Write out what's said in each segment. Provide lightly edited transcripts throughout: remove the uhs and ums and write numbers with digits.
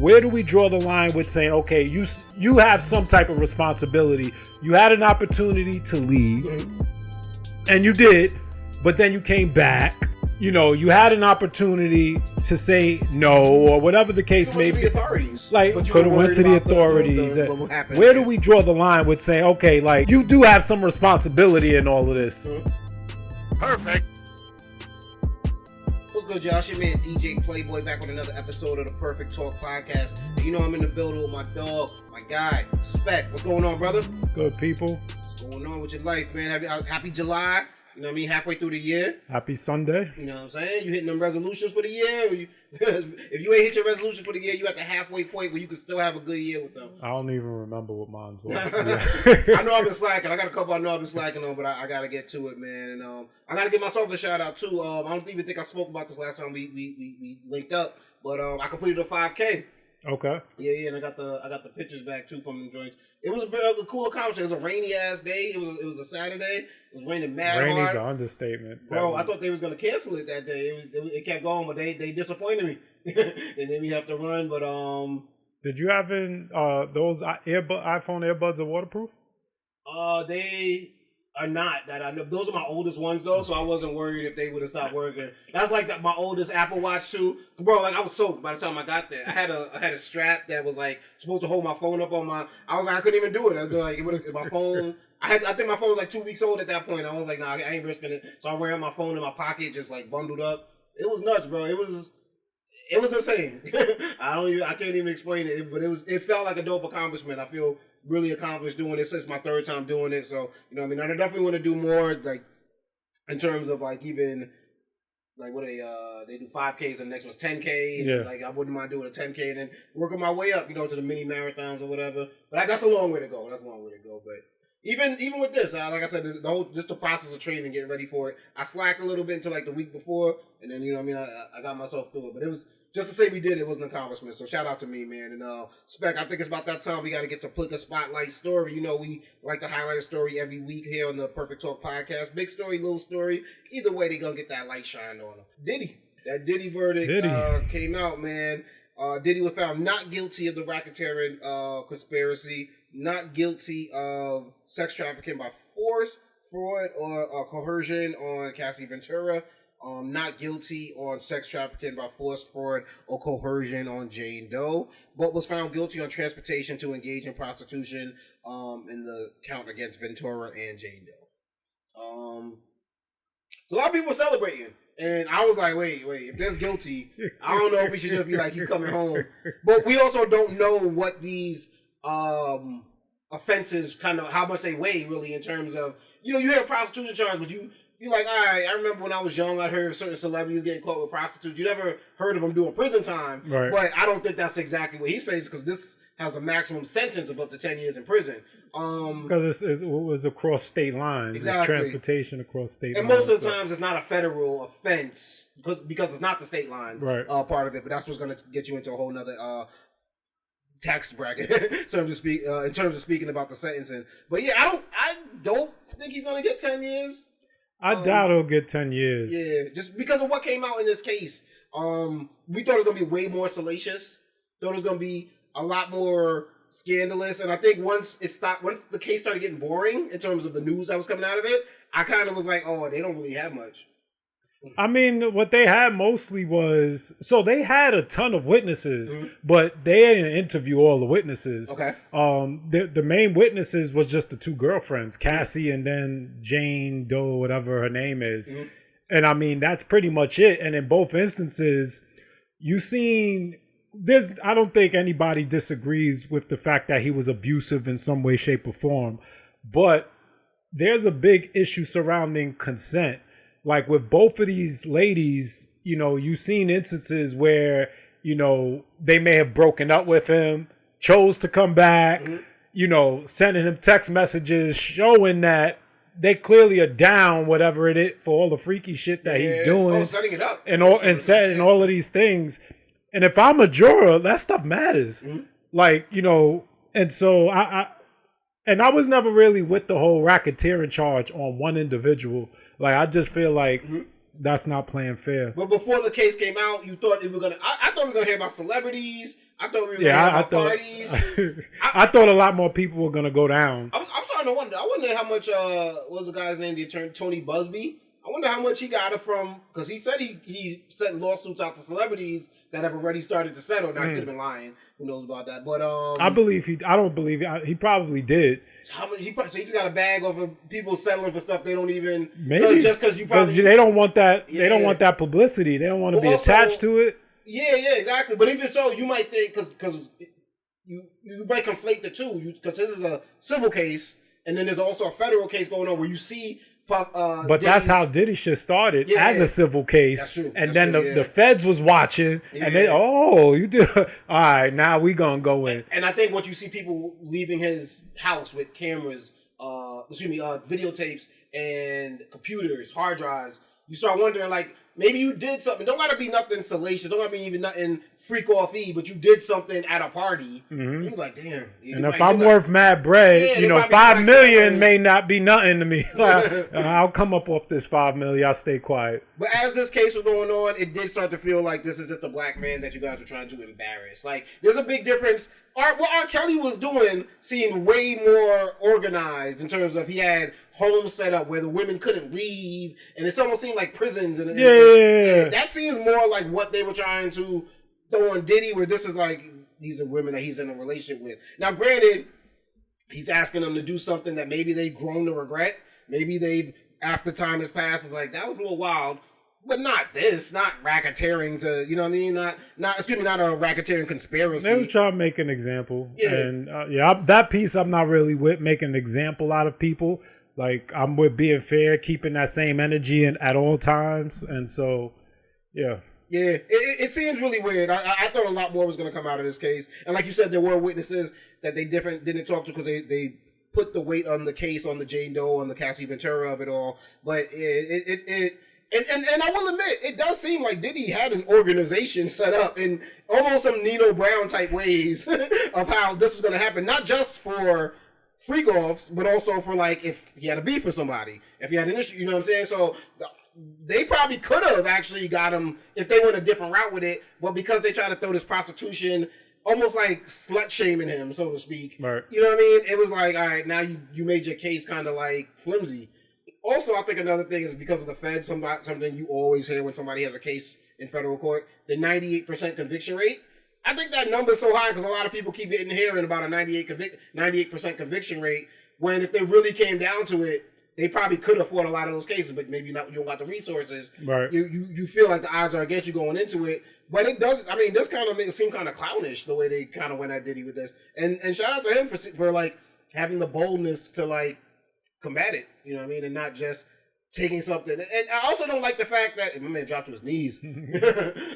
where do we draw the line with saying, okay, you have some type of responsibility. You had an opportunity to leave, and you did, but then you came back. You know, you had an opportunity to say no, or whatever the case may be. Like, could have went to the authorities. Where do we draw the line with saying, okay, like, you do have some responsibility in all of this? Perfect. What's good, Josh? Your man DJ Playboy back with another episode of the Perfect Talk Podcast. And you know I'm in the building with my dog, my guy, Spec. What's going on, brother? It's good, people. What's going on with your life, man? Happy July. You know what I mean? Halfway through the year. Happy Sunday. You know what I'm saying? You hitting them resolutions for the year? If you ain't hit your resolution for the year, you at the halfway point where you can still have a good year with them. I don't even remember what mine was. I know I've been slacking. I got a couple I know I've been slacking on, but I got to get to it, man. And I got to give myself a shout out, too. I don't even think I spoke about this last time we linked up, but I completed a 5K. Okay. Yeah, and I got the pictures back, too, from the joints. It was a cool accomplishment. It was a rainy ass day. It was a Saturday. It was raining mad hard. Rainy's an understatement. Bro, I thought they was gonna cancel it that day. It kept going, but they disappointed me. They made me have to run. But did you have those iPhone earbuds are waterproof? They are not. That I know. Those are my oldest ones though, so I wasn't worried if they would have stopped working. That's like my oldest Apple Watch too, bro. Like I was soaked by the time I got there. I had a strap that was like supposed to hold my phone up on my. I was like I couldn't even do it. I was like it would have my phone. I think my phone was like 2 weeks old at that point. I was like, nah, I ain't risking it. So I ran my phone in my pocket, just like bundled up. It was nuts, bro. It was insane. I can't even explain it, but it felt like a dope accomplishment. I feel really accomplished doing it. Since my third time doing it. So, you know what I mean? I definitely want to do more, like, in terms of, like, even, like, what they do 5Ks and the next one's 10K. And, like, I wouldn't mind doing a 10K and then working my way up, you know, to the mini marathons or whatever. But that's a long way to go. But even with this, like I said, just the process of training and getting ready for it, I slacked a little bit until, like, the week before. And then, you know what I mean? I got myself through it. But it was... Just to say we did it was an accomplishment. So shout out to me, man. And Spec, I think it's about that time we got to get to Plick a Spotlight story. You know, we like to highlight a story every week here on the Perfect Talk Podcast. Big story, little story. Either way, they going to get that light shine on them. That Diddy verdict came out, man. Diddy was found not guilty of the racketeering conspiracy, not guilty of sex trafficking by force, fraud, or coercion on Cassie Ventura. Not guilty on sex trafficking by force, fraud, or coercion on Jane Doe, but was found guilty on transportation to engage in prostitution in the count against Ventura and Jane Doe. So a lot of people were celebrating, and I was like, wait, if there's guilty, I don't know if we should just be like, he's coming home. But we also don't know what these offenses, kind of how much they weigh really in terms of, you know, you hear prostitution charge, but you're like, all right, I remember when I was young, I heard of certain celebrities getting caught with prostitutes. You never heard of them doing prison time. Right. But I don't think that's exactly what he's facing because this has a maximum sentence of up to 10 years in prison. Because it was across state lines. Exactly. It's transportation across state lines. And most of the times it's not a federal offense because it's not the state line part of it. But that's what's going to get you into a whole nother tax bracket in terms of speaking about the sentencing. But yeah, I don't think he's going to get 10 years. I doubt he'll get 10 years. Yeah, just because of what came out in this case. We thought it was going to be way more salacious. Thought it was going to be a lot more scandalous. And I think once the case started getting boring in terms of the news that was coming out of it, I kind of was like, oh, they don't really have much. I mean, what they had mostly was... So they had a ton of witnesses, but they didn't interview all the witnesses. Okay. The main witnesses was just the two girlfriends, Cassie and then Jane Doe, whatever her name is. And I mean, that's pretty much it. And in both instances, you seen... I don't think anybody disagrees with the fact that he was abusive in some way, shape, or form. But there's a big issue surrounding consent. Like with both of these ladies, you know, you've seen instances where, you know, they may have broken up with him, chose to come back, you know, sending him text messages showing that they clearly are down whatever it is for all the freaky shit that he's doing. Setting it up. And setting all of these things. And if I'm a juror, that stuff matters. Like, you know, and so I was never really with the whole racketeering charge on one individual. Like, I just feel like that's not playing fair. But before the case came out, you thought we were gonna. I thought we were gonna hear about celebrities. I thought we were going to have parties. I thought a lot more people were going to go down. I'm starting to wonder. I wonder how much, what was the guy's name, the attorney, Tony Busby? I wonder how much he got it from, because he said he sent lawsuits out to celebrities that have already started to settle. Now, he could have been lying. Who knows about that? But I don't believe he probably did. How much so he just got a bag of people settling for stuff they don't even, maybe just because you probably, they don't want that. Yeah. They don't want that publicity. They don't want to be attached to it. Yeah, exactly. But even so, you might think because you might conflate the two, because this is a civil case, and then there's also a federal case going on where you see. But that's how Diddy shit started, as a civil case. That's true. And then the feds was watching, and they, you did. All right, now we gonna go in. And I think once you see people leaving his house with cameras, videotapes and computers, hard drives, you start wondering, like, maybe you did something. Don't gotta be nothing salacious. Don't gotta be even nothing freak off-y, but you did something at a party. Mm-hmm. You're like, damn. And if I'm worth mad bread, $5 million may not be nothing to me. I'll come up off this $5 million. I'll stay quiet. But as this case was going on, it did start to feel like this is just a black man that you guys were trying to embarrass. Like, there's a big difference. What R. Kelly was doing seemed way more organized in terms of he had homes set up where the women couldn't leave, and it almost seemed like prisons. And that seems more like what they were trying to throw on Diddy, where this is like, these are women that he's in a relationship with. Now, granted, he's asking them to do something that maybe they've grown to regret. Maybe they've, after time has passed, it's like, that was a little wild. But not this, not racketeering to, you know what I mean? Not a racketeering conspiracy. They were trying to make an example. Yeah. And that piece I'm not really with, making an example out of people. Like, I'm with being fair, keeping that same energy at all times. And so, yeah. Yeah, it seems really weird. I thought a lot more was going to come out of this case. And like you said, there were witnesses that they didn't talk to because they put the weight on the case, on the Jane Doe, on the Cassie Ventura of it all. But And I will admit, it does seem like Diddy had an organization set up in almost some Nino Brown type ways of how this was going to happen. Not just for freak-offs, but also for, like, if he had a beef with somebody. If he had an issue, you know what I'm saying? So they probably could have actually got him if they went a different route with it. But because they tried to throw this prostitution, almost like slut-shaming him, so to speak. Right. You know what I mean? It was like, all right, now you made your case kind of, like, flimsy. Also, I think another thing is because of the feds, something you always hear when somebody has a case in federal court, the 98% conviction rate. I think that number is so high because a lot of people keep hearing about a 98% conviction rate, when if they really came down to it, they probably could afford a lot of those cases, but maybe not. You don't got the resources. Right. You feel like the odds are against you going into it, but it does. I mean, this kind of makes it seem kind of clownish the way they kind of went at Diddy with this, and shout out to him for like having the boldness to like combat it, you know what I mean, and not just taking something. And I also don't like the fact that my man dropped to his knees.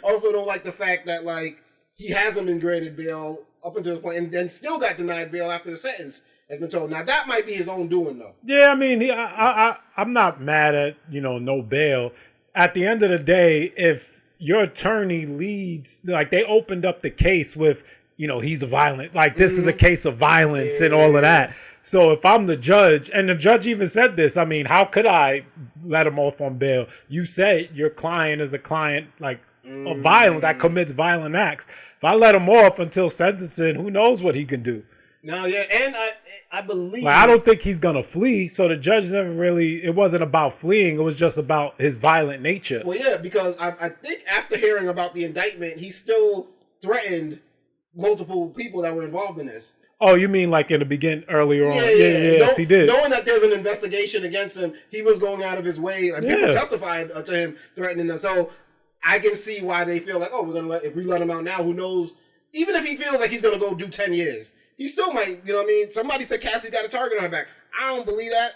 Also don't like the fact that like he hasn't been granted bail up until this point, and then still got denied bail after the sentence has been told. Now that might be his own doing, though. Yeah, I mean, I'm not mad at no bail. At the end of the day, if your attorney leads, like they opened up the case with, he's a violent, like this is a case of violence and all of that. So if I'm the judge, and the judge even said this, I mean, how could I let him off on bail? You say your client is a client like a violent that commits violent acts. If I let him off until sentencing, who knows what he can do? No, yeah, and I believe I don't think he's gonna flee. So the judge never really. It wasn't about fleeing. It was just about his violent nature. Well, yeah, because I think after hearing about the indictment, he still threatened multiple people that were involved in this. Oh, you mean like in the beginning, earlier on? Yeah, yes, he did. Knowing that there's an investigation against him, he was going out of his way. Like, people testified to him threatening them. So I can see why they feel like, oh, if we let him out now, who knows? Even if he feels like he's going to go do 10 years, he still might, you know what I mean? Somebody said Cassie's got a target on her back. I don't believe that.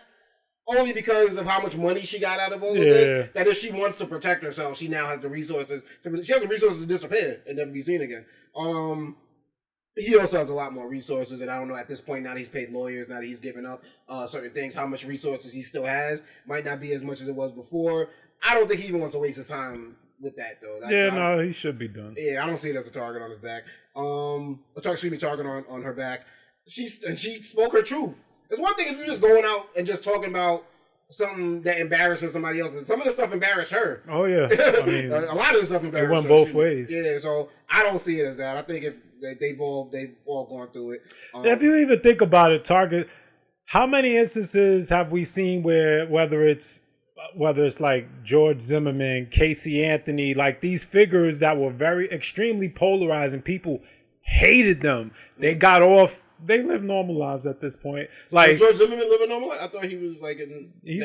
Only because of how much money she got out of all of this. That if she wants to protect herself, she now has the resources. She has the resources to disappear and never be seen again. He also has a lot more resources, and I don't know at this point, now that he's paid lawyers, now that he's given up certain things, how much resources he still has. Might not be as much as it was before. I don't think he even wants to waste his time with that, though. He should be done. Yeah, I don't see it as a target on his back. Target on her back. She spoke her truth. It's one thing if you're just going out and just talking about something that embarrasses somebody else, but some of the stuff embarrassed her. Oh, yeah. I mean, a lot of the stuff embarrassed her. It went both ways. Yeah, so I don't see it as that. I think if They've all gone through it. If you even think about it, Target, how many instances have we seen where whether it's like George Zimmerman, Casey Anthony, like these figures that were very extremely polarizing, people hated them. They got off. They live normal lives at this point. Like George Zimmerman living normal life? I thought he was like in. He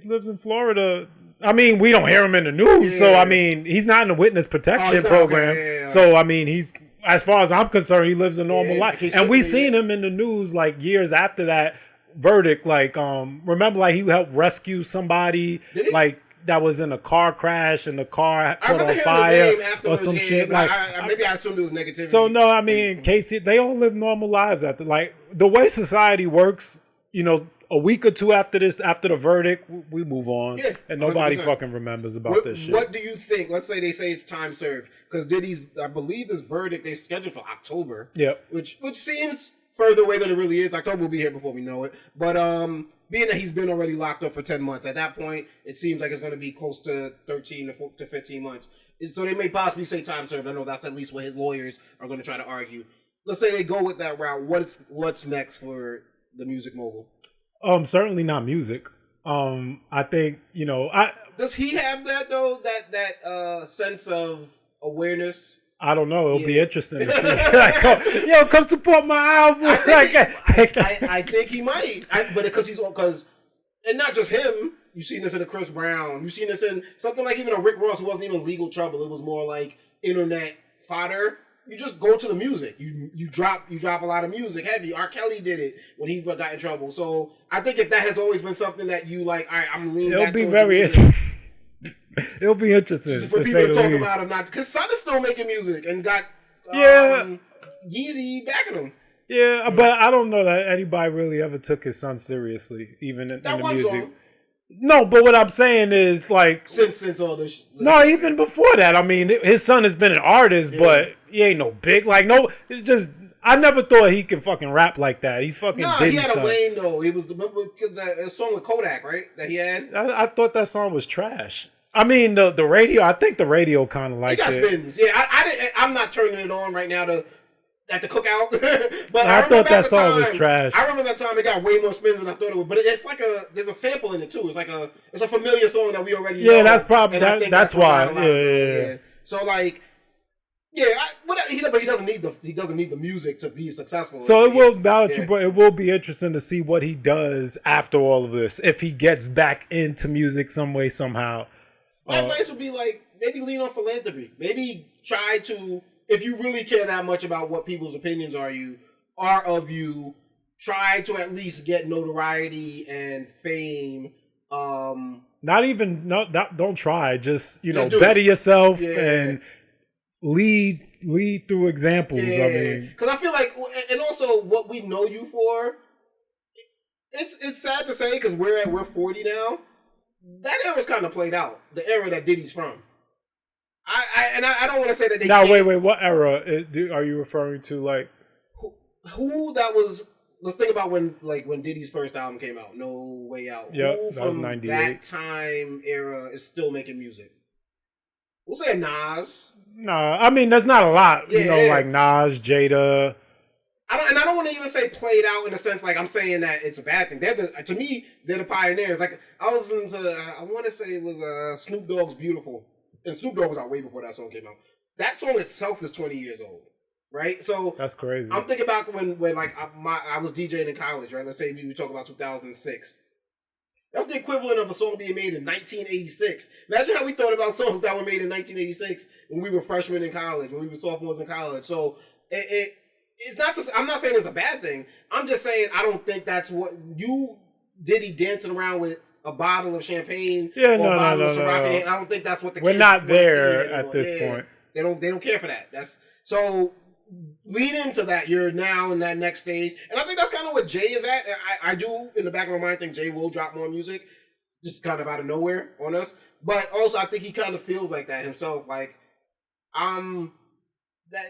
lives in Florida. I mean, we don't hear him in the news, so I mean, he's not in the witness protection program. Okay, so I mean, he's, as far as I'm concerned, he lives a normal life. And we seen him in the news like years after that verdict. Like, remember, like he helped rescue somebody, like that was in a car crash and the car caught on fire or some shit. Like, maybe I assumed it was negativity. So no, I mean, Casey, they all live normal lives after, like the way society works. You know, a week or two after the verdict, we move on, and nobody 100%. Fucking remembers about this shit. What do you think? Let's say they say it's time served because Diddy's, I believe this verdict they scheduled for October. Yep. Which seems further away than it really is. October will be here before we know it. But being that he's been already locked up for 10 months, at that point it seems like it's going to be close to 13 to 15 months. So they may possibly say time served. I know that's at least what his lawyers are going to try to argue. Let's say they go with that route. What's next for the music mogul? Certainly not music. I think, you know, does he have that though? That sense of awareness? I don't know. It'll be interesting to see. Like, yo, come support my album. I think he might. But because and not just him. You've seen this in a Chris Brown. You've seen this in something like even a Rick Ross who wasn't even legal trouble. It was more like internet fodder. You just go to the music. You drop a lot of music heavy. R. Kelly did it when he got in trouble. So I think if that has always been something that you like, all right, I'm leaning. It'll be very interesting. It'll be interesting just for people to talk about him, not because Son is still making music and got Yeezy backing him. Yeah, but I don't know that anybody really ever took his son seriously, even in the music. Song. No, but what I'm saying is like since all this. No, even before that. I mean, his son has been an artist, but he ain't no big. Like it's just I never thought he could fucking rap like that. He's fucking. Nah, he had a lane though. He was the song with Kodak, right? That he had. I thought that song was trash. I mean, the radio. I think the radio kind of liked it. He got spins. Yeah, I'm not turning it on right now at the cookout. But I thought that song was trash. I remember that time it got way more spins than I thought it would. But it's like there's a sample in it too. It's a familiar song that we already know. Yeah, that's probably that's why. Yeah. So like, but he doesn't need the music to be successful. So it will it will be interesting to see what he does after all of this. If he gets back into music some way somehow. My advice would be like maybe lean on philanthropy. Maybe try to. If you really care that much about what people's opinions are of you, try to at least get notoriety and fame. Don't try. Just better yourself and lead through examples. Yeah. I mean, because I feel like, and also what we know you for. It's sad to say because we're 40 now. That era's kind of played out. The era that Diddy's from. I don't want to say that they. Now wait. What era are you referring to? Like who that was? Let's think about when Diddy's first album came out. No Way Out. Yeah, who that was from 98. That time era is still making music. We'll say Nas. No, I mean there's not a lot. Like Nas, Jada. I don't want to even say played out in a sense like I'm saying that it's a bad thing. To me, they're the pioneers. Like I was listening to, I want to say it was Snoop Dogg's Beautiful. And Snoop Dogg was out way before that song came out. That song itself is 20 years old, right? So that's crazy. I'm thinking about when like I was DJing in college, right? Let's say we talk about 2006. That's the equivalent of a song being made in 1986. Imagine how we thought about songs that were made in 1986 when we were freshmen in college, when we were sophomores in college. So it's not. I'm not saying it's a bad thing. I'm just saying I don't think that's what Diddy dancing around with a bottle of champagne or a bottle of Ciroc. I don't think that's what the we're kids not there at this point. They don't care for that. That's so lean into that. You're now in that next stage, and I think that's kind of what Jay is at. I do in the back of my mind think Jay will drop more music, just kind of out of nowhere on us. But also I think he kind of feels like that himself. Like that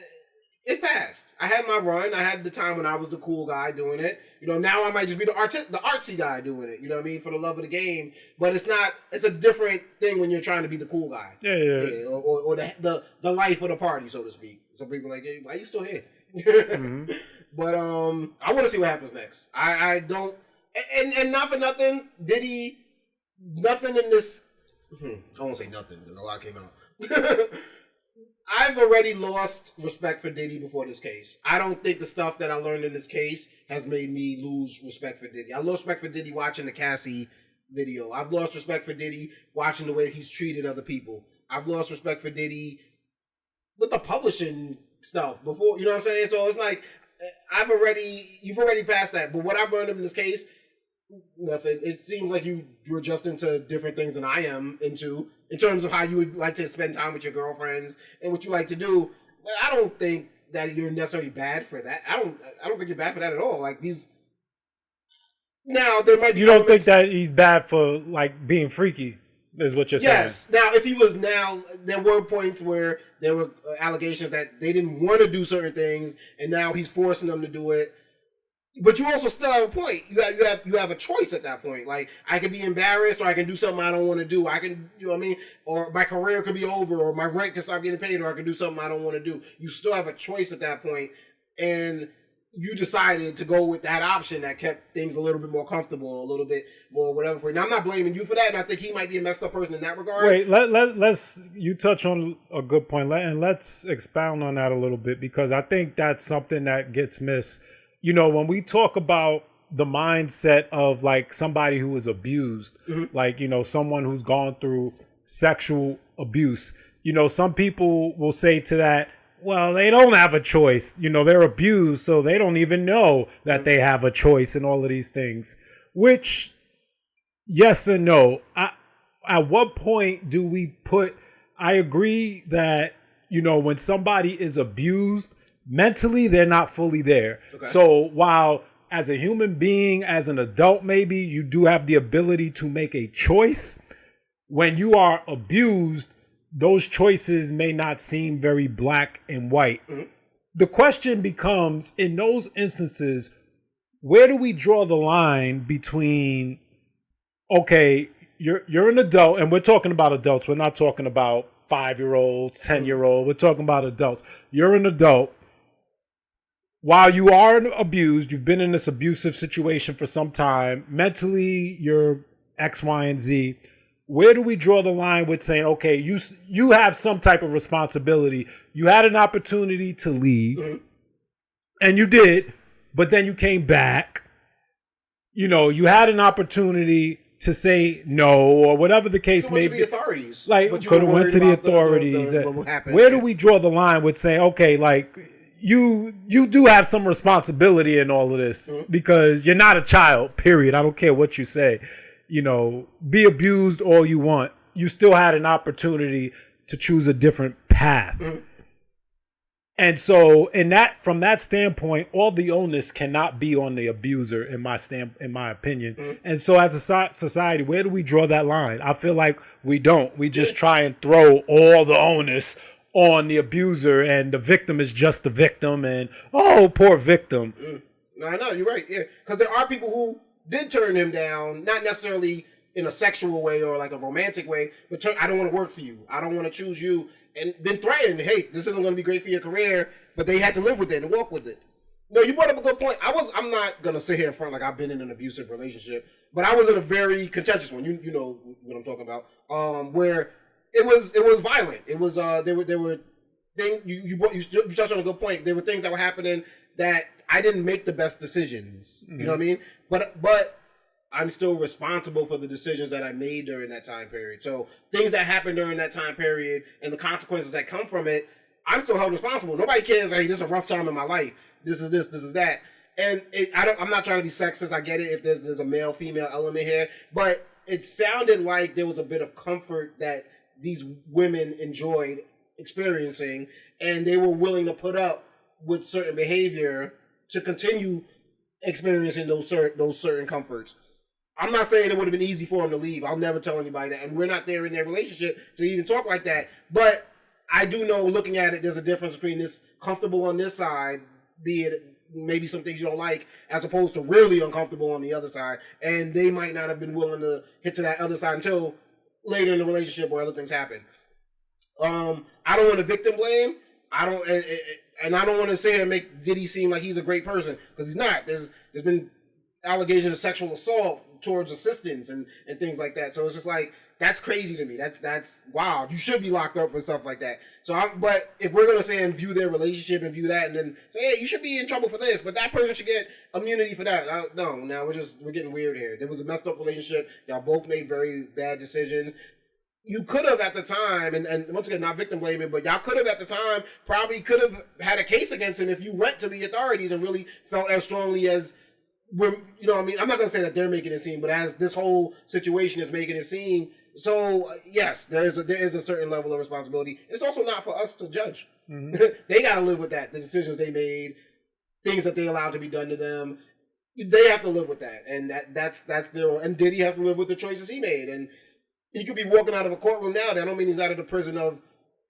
It passed. I had my run. I had the time when I was the cool guy doing it. You know, now I might just be the artsy guy doing it. You know what I mean? For the love of the game. But it's not. It's a different thing when you're trying to be the cool guy. Yeah. Or the life of the party, so to speak. Some people are like, hey, why are you still here? Mm-hmm. But I want to see what happens next. I don't. And not for nothing, Diddy. Nothing in this. I won't say nothing because a lot came out. I've already lost respect for Diddy before this case. I don't think the stuff that I learned in this case has made me lose respect for Diddy. I lost respect for Diddy watching the Cassie video. I've lost respect for Diddy watching the way he's treated other people. I've lost respect for Diddy with the publishing stuff before. You know what I'm saying? So it's like you've already passed that. But what I've learned in this case, nothing. It seems like you were just into different things than I am into in terms of how you would like to spend time with your girlfriends and what you like to do. But I don't think that you're necessarily bad for that. I don't think you're bad for that at all. Like these. Now there might be. You don't think that he's bad for like being freaky? Is what you're saying? Yes. Now, if he was there were points where there were allegations that they didn't want to do certain things, and now he's forcing them to do it. But you also still have a point. You have a choice at that point. Like, I could be embarrassed, or I can do something I don't want to do. I can, you know what I mean? Or my career could be over, or my rent can stop getting paid, or I can do something I don't want to do. You still have a choice at that point, and you decided to go with that option that kept things a little bit more comfortable, a little bit more whatever for you. Now, I'm not blaming you for that, and I think he might be a messed up person in that regard. Wait, let's you touch on a good point, and let's expound on that a little bit, because I think that's something that gets missed. You know, when we talk about the mindset of like somebody who is abused, like, you know, someone who's gone through sexual abuse, you know, some people will say to that, well, they don't have a choice. You know, they're abused, so they don't even know that they have a choice and all of these things, which, yes and no. At what point do we I agree that, you know, when somebody is abused, mentally, they're not fully there. Okay. So while as a human being, as an adult, maybe you do have the ability to make a choice, when you are abused, those choices may not seem very black and white. Mm-hmm. The question becomes, in those instances, where do we draw the line between, okay, you're an adult, and we're talking about adults. We're not talking about 5-year-olds, 10-year-old. We're talking about adults. You're an adult. While you are abused, you've been in this abusive situation for some time, mentally you're X, Y, and Z. Where do we draw the line with saying, okay, you have some type of responsibility. You had an opportunity to leave, and you did, but then you came back. You know, you had an opportunity to say no, or whatever the case may be. The authorities. Like, could have went to the authorities. Where do we draw the line with saying, okay, like, you do have some responsibility in all of this, because you're not a child, period. I don't care what you say. You know, be abused all you want. You still had an opportunity to choose a different path. And so from that standpoint, all the onus cannot be on the abuser in my opinion. And so as a society, where do we draw that line? I feel like we don't. We just try and throw all the onus on the abuser, and the victim is just the victim, and oh, poor victim. I know, you're right. Yeah, because there are people who did turn him down, not necessarily in a sexual way or like a romantic way, but I don't want to work for you. I don't want to choose you, and been threatened. Hey, this isn't going to be great for your career, but they had to live with it and walk with it. No, you brought up a good point. I'm not gonna sit here in front like I've been in an abusive relationship, but I was in a very contentious one. You know what I'm talking about. Where it was violent. It was there were things you touched on a good point. There were things that were happening that I didn't make the best decisions. You know what I mean? But I'm still responsible for the decisions that I made during that time period. So things that happened during that time period and the consequences that come from it, I'm still held responsible. Nobody cares. Hey, this is a rough time in my life. This is this. This is that. And I'm not trying to be sexist. I get it if there's a male female element here, but it sounded like there was a bit of comfort that these women enjoyed experiencing, and they were willing to put up with certain behavior to continue experiencing those certain comforts. I'm not saying it would have been easy for them to leave. I'll never tell anybody that, and we're not there in their relationship to even talk like that. But I do know, looking at it, there's a difference between this comfortable on this side, be it maybe some things you don't like, as opposed to really uncomfortable on the other side, and they might not have been willing to hit to that other side until later in the relationship where other things happen. I don't want to victim blame. I don't, and I don't want to say and make Diddy seem like he's a great person, because he's not. There's been allegations of sexual assault towards assistants and things like that. So it's just like, that's crazy to me. That's wild. You should be locked up for stuff like that. But if we're gonna say and view their relationship and view that, and then say, hey, you should be in trouble for this, but that person should get immunity for that. No, now we're getting weird here. There was a messed up relationship. Y'all both made very bad decisions. You could have at the time, and once again, not victim blaming, but y'all could have at the time probably could have had a case against him if you went to the authorities and really felt as strongly as we're, you know what I mean? I'm not going to say that they're making it seem, but as this whole situation is making it seem. So, yes, there is a certain level of responsibility. It's also not for us to judge. Mm-hmm. They got to live with that. The decisions they made, things that they allowed to be done to them, they have to live with that. And that's their own. And Diddy has to live with the choices he made. And he could be walking out of a courtroom now. That don't mean he's out of the prison of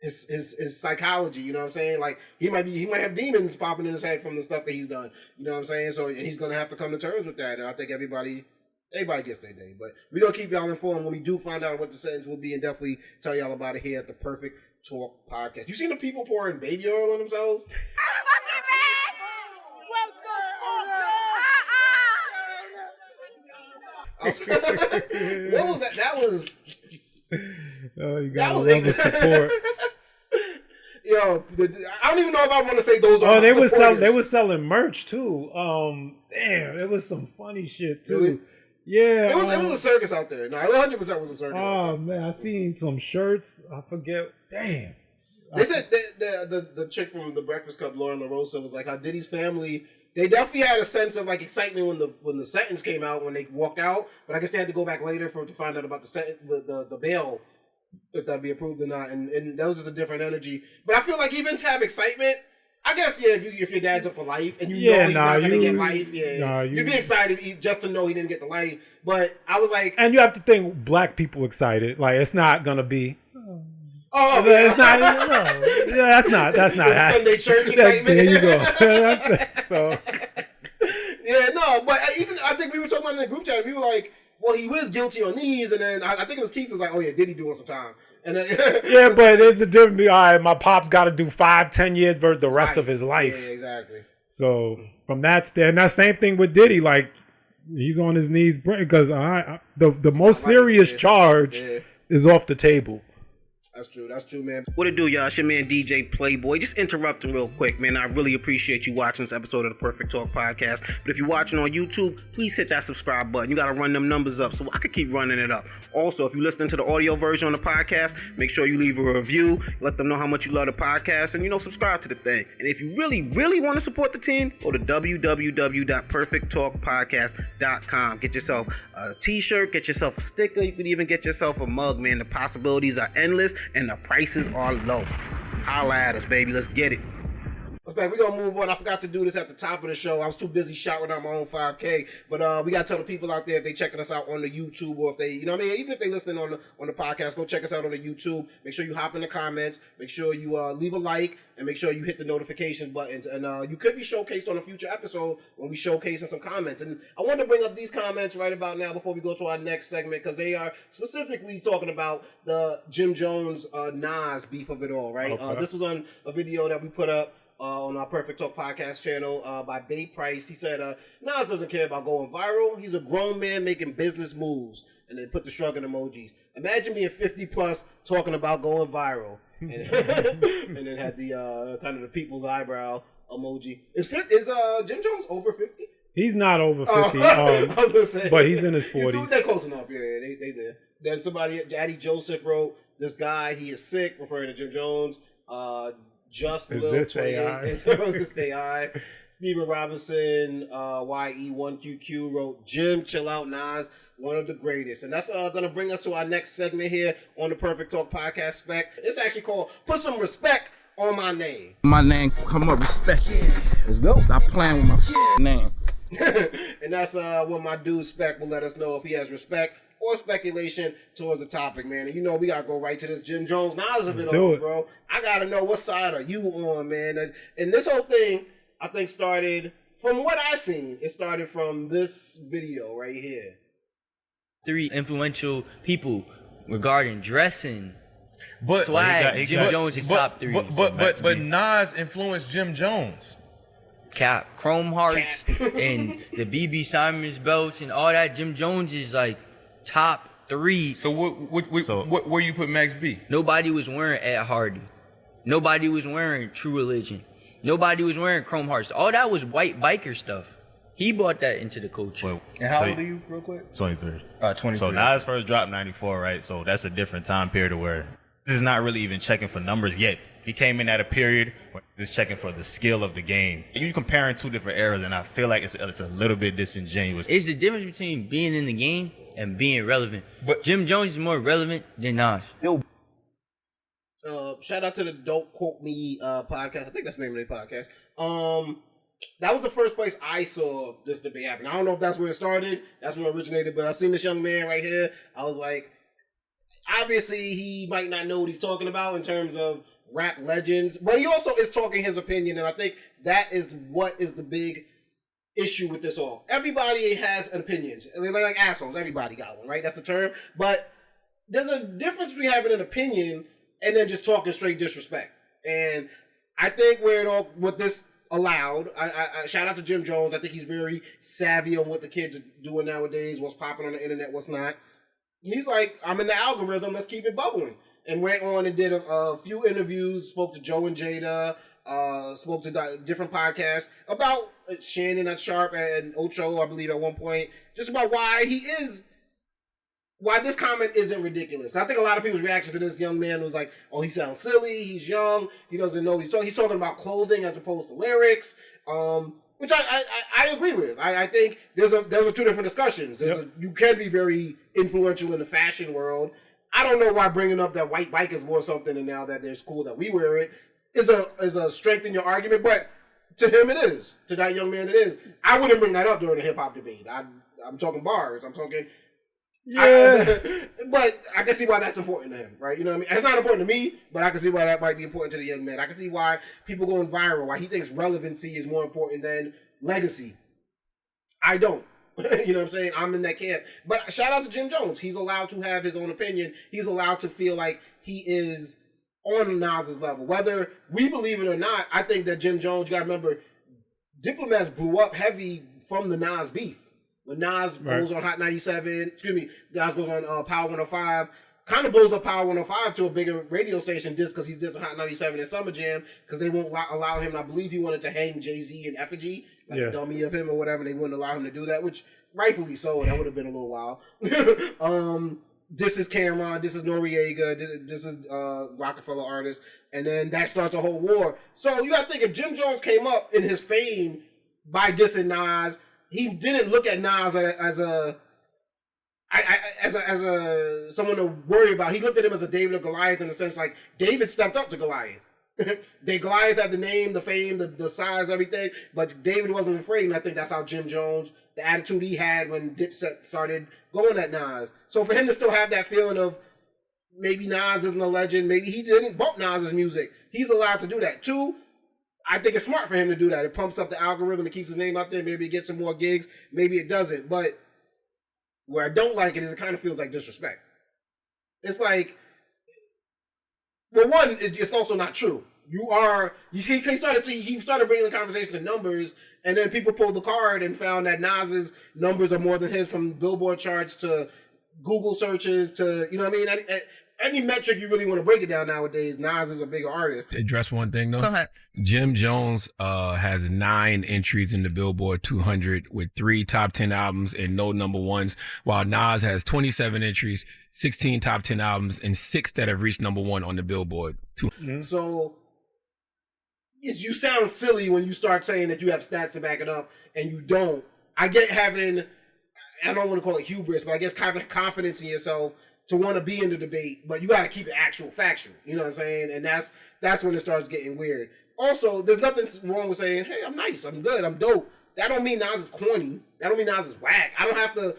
his psychology. You know what I'm saying? Like he might have demons popping in his head from the stuff that he's done. You know what I'm saying? So and he's gonna have to come to terms with that. And I think everybody gets their day. But we're gonna keep y'all informed when we do find out what the sentence will be, and definitely tell y'all about it here at the Perfect Talk Podcast. You seen the people pouring baby oil on themselves? What was that? That was. Oh, you got love the support. Yo, I don't even know if I want to say those. Oh, they were selling merch too. Damn, it was some funny shit too. Really? Yeah, it was a circus out there. No, 100% was a circus. Oh man, I seen some shirts. I forget. Damn. They said the chick from the Breakfast Club, Lauren LaRosa, was like how Diddy's family. They definitely had a sense of like excitement when the sentence came out, when they walked out. But I guess they had to go back later to find out about the bail, if that'd be approved or not. And that was just a different energy. But I feel like even to have excitement, I guess if your dad's up for life and you know he's not gonna get life, you'd be excited just to know he didn't get the life. But I was like, and you have to think black people excited. Like it's not gonna be. Oh, it's not. No. Yeah, that's not Sunday church excitement. There you go. So. Yeah, no, but I think we were talking about in the group chat. We were like, well, he was guilty on these, and then I think it was Keith was like, oh yeah, Diddy doing some time. And then, yeah, but there's a difference. All right, my pop's got to do 5-10 years versus the rest of his life. Yeah, exactly. So from that stand, that same thing with Diddy, like he's on his knees because the most serious charge is off the table. That's true, man. What it do, y'all? It's your man DJ Playboy. Just interrupting real quick, man. I really appreciate you watching this episode of the Perfect Talk Podcast. But if you're watching on YouTube, please hit that subscribe button. You got to run them numbers up so I could keep running it up. Also, if you're listening to the audio version on the podcast, make sure you leave a review. Let them know how much you love the podcast and, subscribe to the thing. And if you really, really want to support the team, go to www.perfecttalkpodcast.com. Get yourself a t-shirt, get yourself a sticker. You could even get yourself a mug, man. The possibilities are endless. And the prices are low. Holla at us, baby. Let's get it. Okay, we're going to move on. I forgot to do this at the top of the show. I was too busy shouting out my own 5K. But we got to tell the people out there if they checking us out on the YouTube or if they, even if they listening on the podcast, go check us out on the YouTube. Make sure you hop in the comments. Make sure you leave a like and make sure you hit the notification buttons. And you could be showcased on a future episode when we showcase some comments. And I want to bring up these comments right about now before we go to our next segment because they are specifically talking about the Jim Jones Nas beef of it all, right? Okay. This was on a video that we put up on our Perfect Talk podcast channel by Bay Price. He said, Nas doesn't care about going viral. He's a grown man making business moves. And they put the shrugging emojis. Imagine being 50 plus talking about going viral. And, and then had the kind of the people's eyebrow emoji. Is Jim Jones over 50? He's not over 50. I was gonna say, but he's in his 40s. They're close enough. Yeah, they did. Then somebody, Daddy Joseph wrote, this guy, he is sick, referring to Jim Jones. Just is Lil this 28. AI? Is this AI? Stephen Robinson, YE1QQ wrote, Jim, chill out, Nas, one of the greatest. And that's going to bring us to our next segment here on the Perfect Talk Podcast Spec. It's actually called Put Some Respect on My Name. My name, come up, respect. Let's go. Stop playing with my name. And that's when my dude Spec will let us know if he has respect or speculation towards the topic, man. And you know we gotta go right to this Jim Jones Nas of it do all, it. bro. I gotta know what side are you on, man. And this whole thing, I think, started from what I seen. It started from this video right here. 3 influential people regarding dressing. But Swag, Jim Jones is top 3. But Nas influenced Jim Jones. Cap, Chrome Hearts, and the BB Simons belts and all that. Jim Jones is like top 3. So where you put Max B? Nobody was wearing Ed Hardy. Nobody was wearing True Religion. Nobody was wearing Chrome Hearts. All that was white biker stuff. He brought that into the culture. Well, And how old are you, real quick? 23. 23. So Nas first dropped 94, right? So that's a different time period where this is not really even checking for numbers yet. He came in at a period where just checking for the skill of the game. You're comparing 2 different eras, and I feel like it's a little bit disingenuous. It's the difference between being in the game and being relevant. But Jim Jones is more relevant than Nas. Shout out to the Don't Quote Me podcast. I think that's the name of their podcast. That was the first place I saw this debate happen. I don't know if that's where it started. That's where it originated. But I seen this young man right here. I was like, obviously he might not know what he's talking about in terms of rap legends, but he also is talking his opinion, and I think that is what is the big issue with this all. Everybody has opinions. They're like assholes. Everybody got one, right? That's the term. But there's a difference between having an opinion and then just talking straight disrespect. And I think what this allowed, I shout out to Jim Jones. I think he's very savvy on what the kids are doing nowadays, what's popping on the internet, what's not. He's like, I'm in the algorithm, let's keep it bubbling. And went on and did a few interviews, spoke to Joe and Jada, spoke to different podcasts about Shannon at Sharp and Ocho, I believe, at one point, just about why this comment isn't ridiculous. And I think a lot of people's reaction to this young man was like, oh, he sounds silly, he's young, he doesn't know what he's talking. He's talking about clothing as opposed to lyrics, which I agree with. I think there's a 2 different discussions. You can be very influential in the fashion world. I don't know why bringing up that white bikers wore something and now that there's cool that we wear it is a strength in your argument, but to him it is. To that young man it is. I wouldn't bring that up during a hip hop debate. I'm talking bars. I'm talking. Yeah. But I can see why that's important to him, right? You know what I mean? It's not important to me, but I can see why that might be important to the young man. I can see why people going viral, why he thinks relevancy is more important than legacy. I don't. You know what I'm saying? I'm in that camp. But shout out to Jim Jones. He's allowed to have his own opinion. He's allowed to feel like he is on Nas's level. Whether we believe it or not, I think that Jim Jones, you gotta remember, Diplomats blew up heavy from the Nas beef. When Nas goes on Hot 97, Nas goes on Power 105, kind of blows up Power 105 to a bigger radio station just because he's dissing Hot 97 and Summer Jam, because they won't allow him. I believe he wanted to hang Jay-Z in effigy, like a dummy of him or whatever. They wouldn't allow him to do that, which rightfully so. That would have been a little while. This is Cameron, this is Noriega, this is Rockefeller artist, and then that starts a whole war. So you got to think, if Jim Jones came up in his fame by dissing Nas, he didn't look at Nas as a someone to worry about. He looked at him as a David or Goliath in the sense like David stepped up to Goliath. Goliath had the name, the fame, the size, everything, but David wasn't afraid, and I think that's how Jim Jones, the attitude he had when Dipset started going at Nas. So for him to still have that feeling of maybe Nas isn't a legend, maybe he didn't bump Nas's music, he's allowed to do that. 2, I think it's smart for him to do that. It pumps up the algorithm, it keeps his name out there, maybe it gets some more gigs, maybe it doesn't. But where I don't like it is it kind of feels like disrespect. It's like, well, one, it's also not true. He started bringing the conversation to numbers, and then people pulled the card and found that Nas's numbers are more than his, from Billboard charts to Google searches to, you know what I mean? Any metric you really want to break it down nowadays, Nas is a bigger artist. Address one thing though. Go ahead. Jim Jones has 9 entries in the Billboard 200 with 3 top 10 albums and no number ones, while Nas has 27 entries, 16 top 10 albums, and 6 that have reached number 1 on the Billboard 200. So you sound silly when you start saying that you have stats to back it up and you don't. I get having, I don't want to call it hubris, but I guess having confidence in yourself to want to be in the debate, but you got to keep it actual factual. You know what I'm saying? And that's when it starts getting weird. Also, there's nothing wrong with saying, hey, I'm nice, I'm good, I'm dope. That don't mean Nas is corny. That don't mean Nas is whack. I don't have to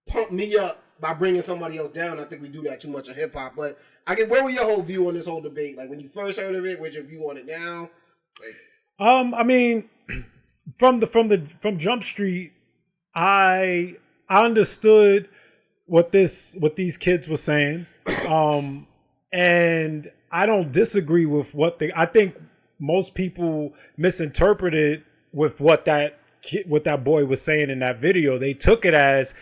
pump me up by bringing somebody else down. I think we do that too much in hip hop. But I get, where were your whole view on this whole debate? Like when you first heard of it, what's your view on it now? Like, I mean, from Jump Street, I understood what these kids were saying, and I don't disagree with I think most people misinterpreted with what that boy was saying in that video. They took it as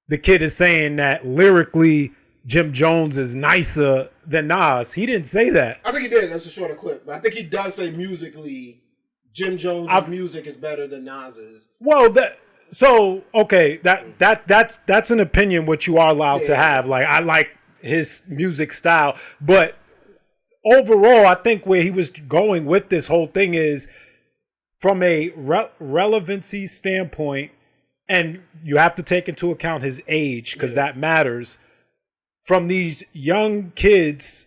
the kid is saying that lyrically Jim Jones is nicer than Nas. He didn't say that. I think he did. That's a shorter clip, but I think he does say musically Jim Jones' music is better than Nas's. Well, that's an opinion which you are allowed to have. Like, I like his music style, but overall, I think where he was going with this whole thing is from a relevancy standpoint, and you have to take into account his age because that matters. From these young kids,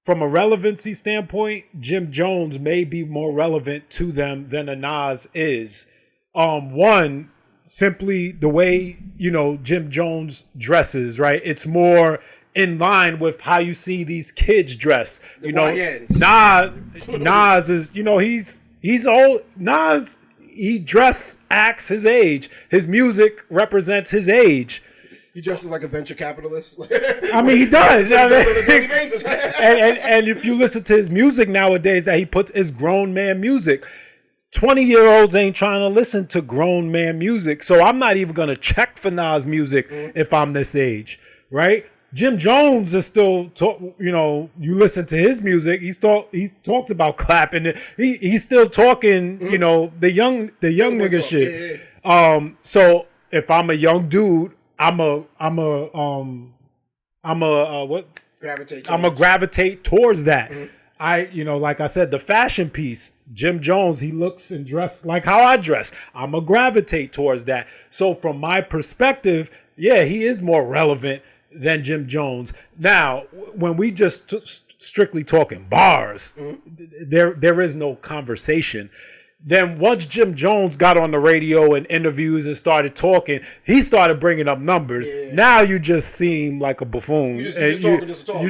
from a relevancy standpoint, Jim Jones may be more relevant to them than a Nas is. One, simply the way, Jim Jones dresses, right? It's more in line with how you see these kids dress. Nas is, he's old. Nas, he acts his age. His music represents his age. He dresses like a venture capitalist. I mean, he does. On a daily basis. and if you listen to his music nowadays, that he puts is grown man music. 20-year-olds ain't trying to listen to grown man music. So I'm not even going to check for Nas music if I'm this age, right? Jim Jones is still, you listen to his music. He talks about clapping. He's still talking, the young nigga shit. Yeah. So if I'm a young dude, I'm a gravitate towards that. Like I said, the fashion piece, Jim Jones, he looks and dressed like how I dress. I'm a gravitate towards that. So from my perspective, yeah, he is more relevant than Jim Jones. Now, when we just strictly talking bars, there is no conversation. Then once Jim Jones got on the radio and interviews and started talking, he started bringing up numbers. Yeah. Now you just seem like a buffoon.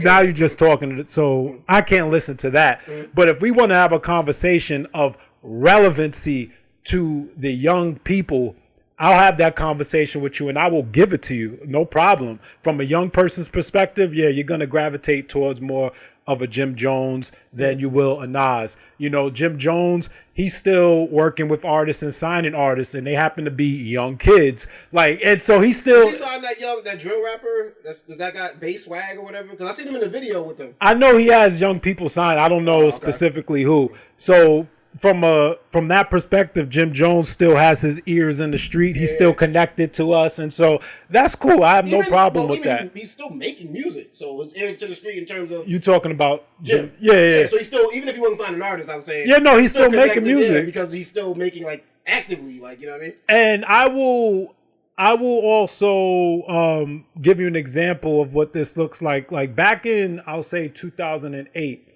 Now you're just talking. So I can't listen to that. But if we want to have a conversation of relevancy to the young people, I'll have that conversation with you and I will give it to you. No problem. From a young person's perspective, yeah, you're going to gravitate towards more of a Jim Jones than you will a Nas. Jim Jones, he's still working with artists and signing artists, and they happen to be young kids. And so he's still. Does he sign that drill rapper? Does that guy Bass Swag or whatever? Because I seen him in the video with him. I know he has young people signed. I don't know specifically who. So from that perspective, Jim Jones still has his ears in the street. He's still connected to us, and so that's cool. I have no problem with that. He's still making music, so his ears to the street in terms of you talking about Jim. Yeah. So he's still, even if he wasn't signed an artist, I'm saying he's still making music because he's still making actively, you know what I mean. And I will also give you an example of what this looks like. Like back in, I'll say 2008.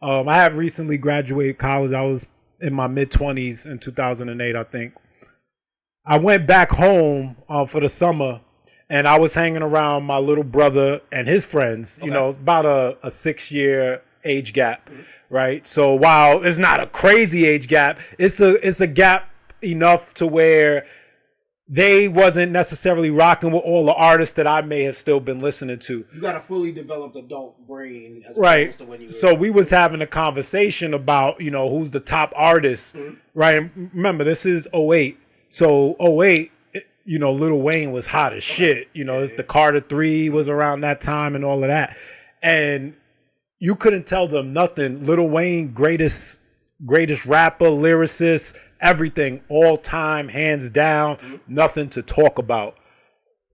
I have recently graduated college. I was in my mid-20s in 2008, I think. I went back home for the summer, and I was hanging around my little brother and his friends. About a 6-year age gap, right? So while it's not a crazy age gap, it's a gap enough to where they wasn't necessarily rocking with all the artists that I may have still been listening to. You got a fully developed adult brain as opposed to when you were. So we was having a conversation about, who's the top artist, right? And remember, this is 08. So 08, Lil Wayne was hot as shit. It's the Carter 3 was around that time and all of that. And you couldn't tell them nothing. Lil Wayne, greatest rapper, lyricist, everything, all time, hands down, nothing to talk about.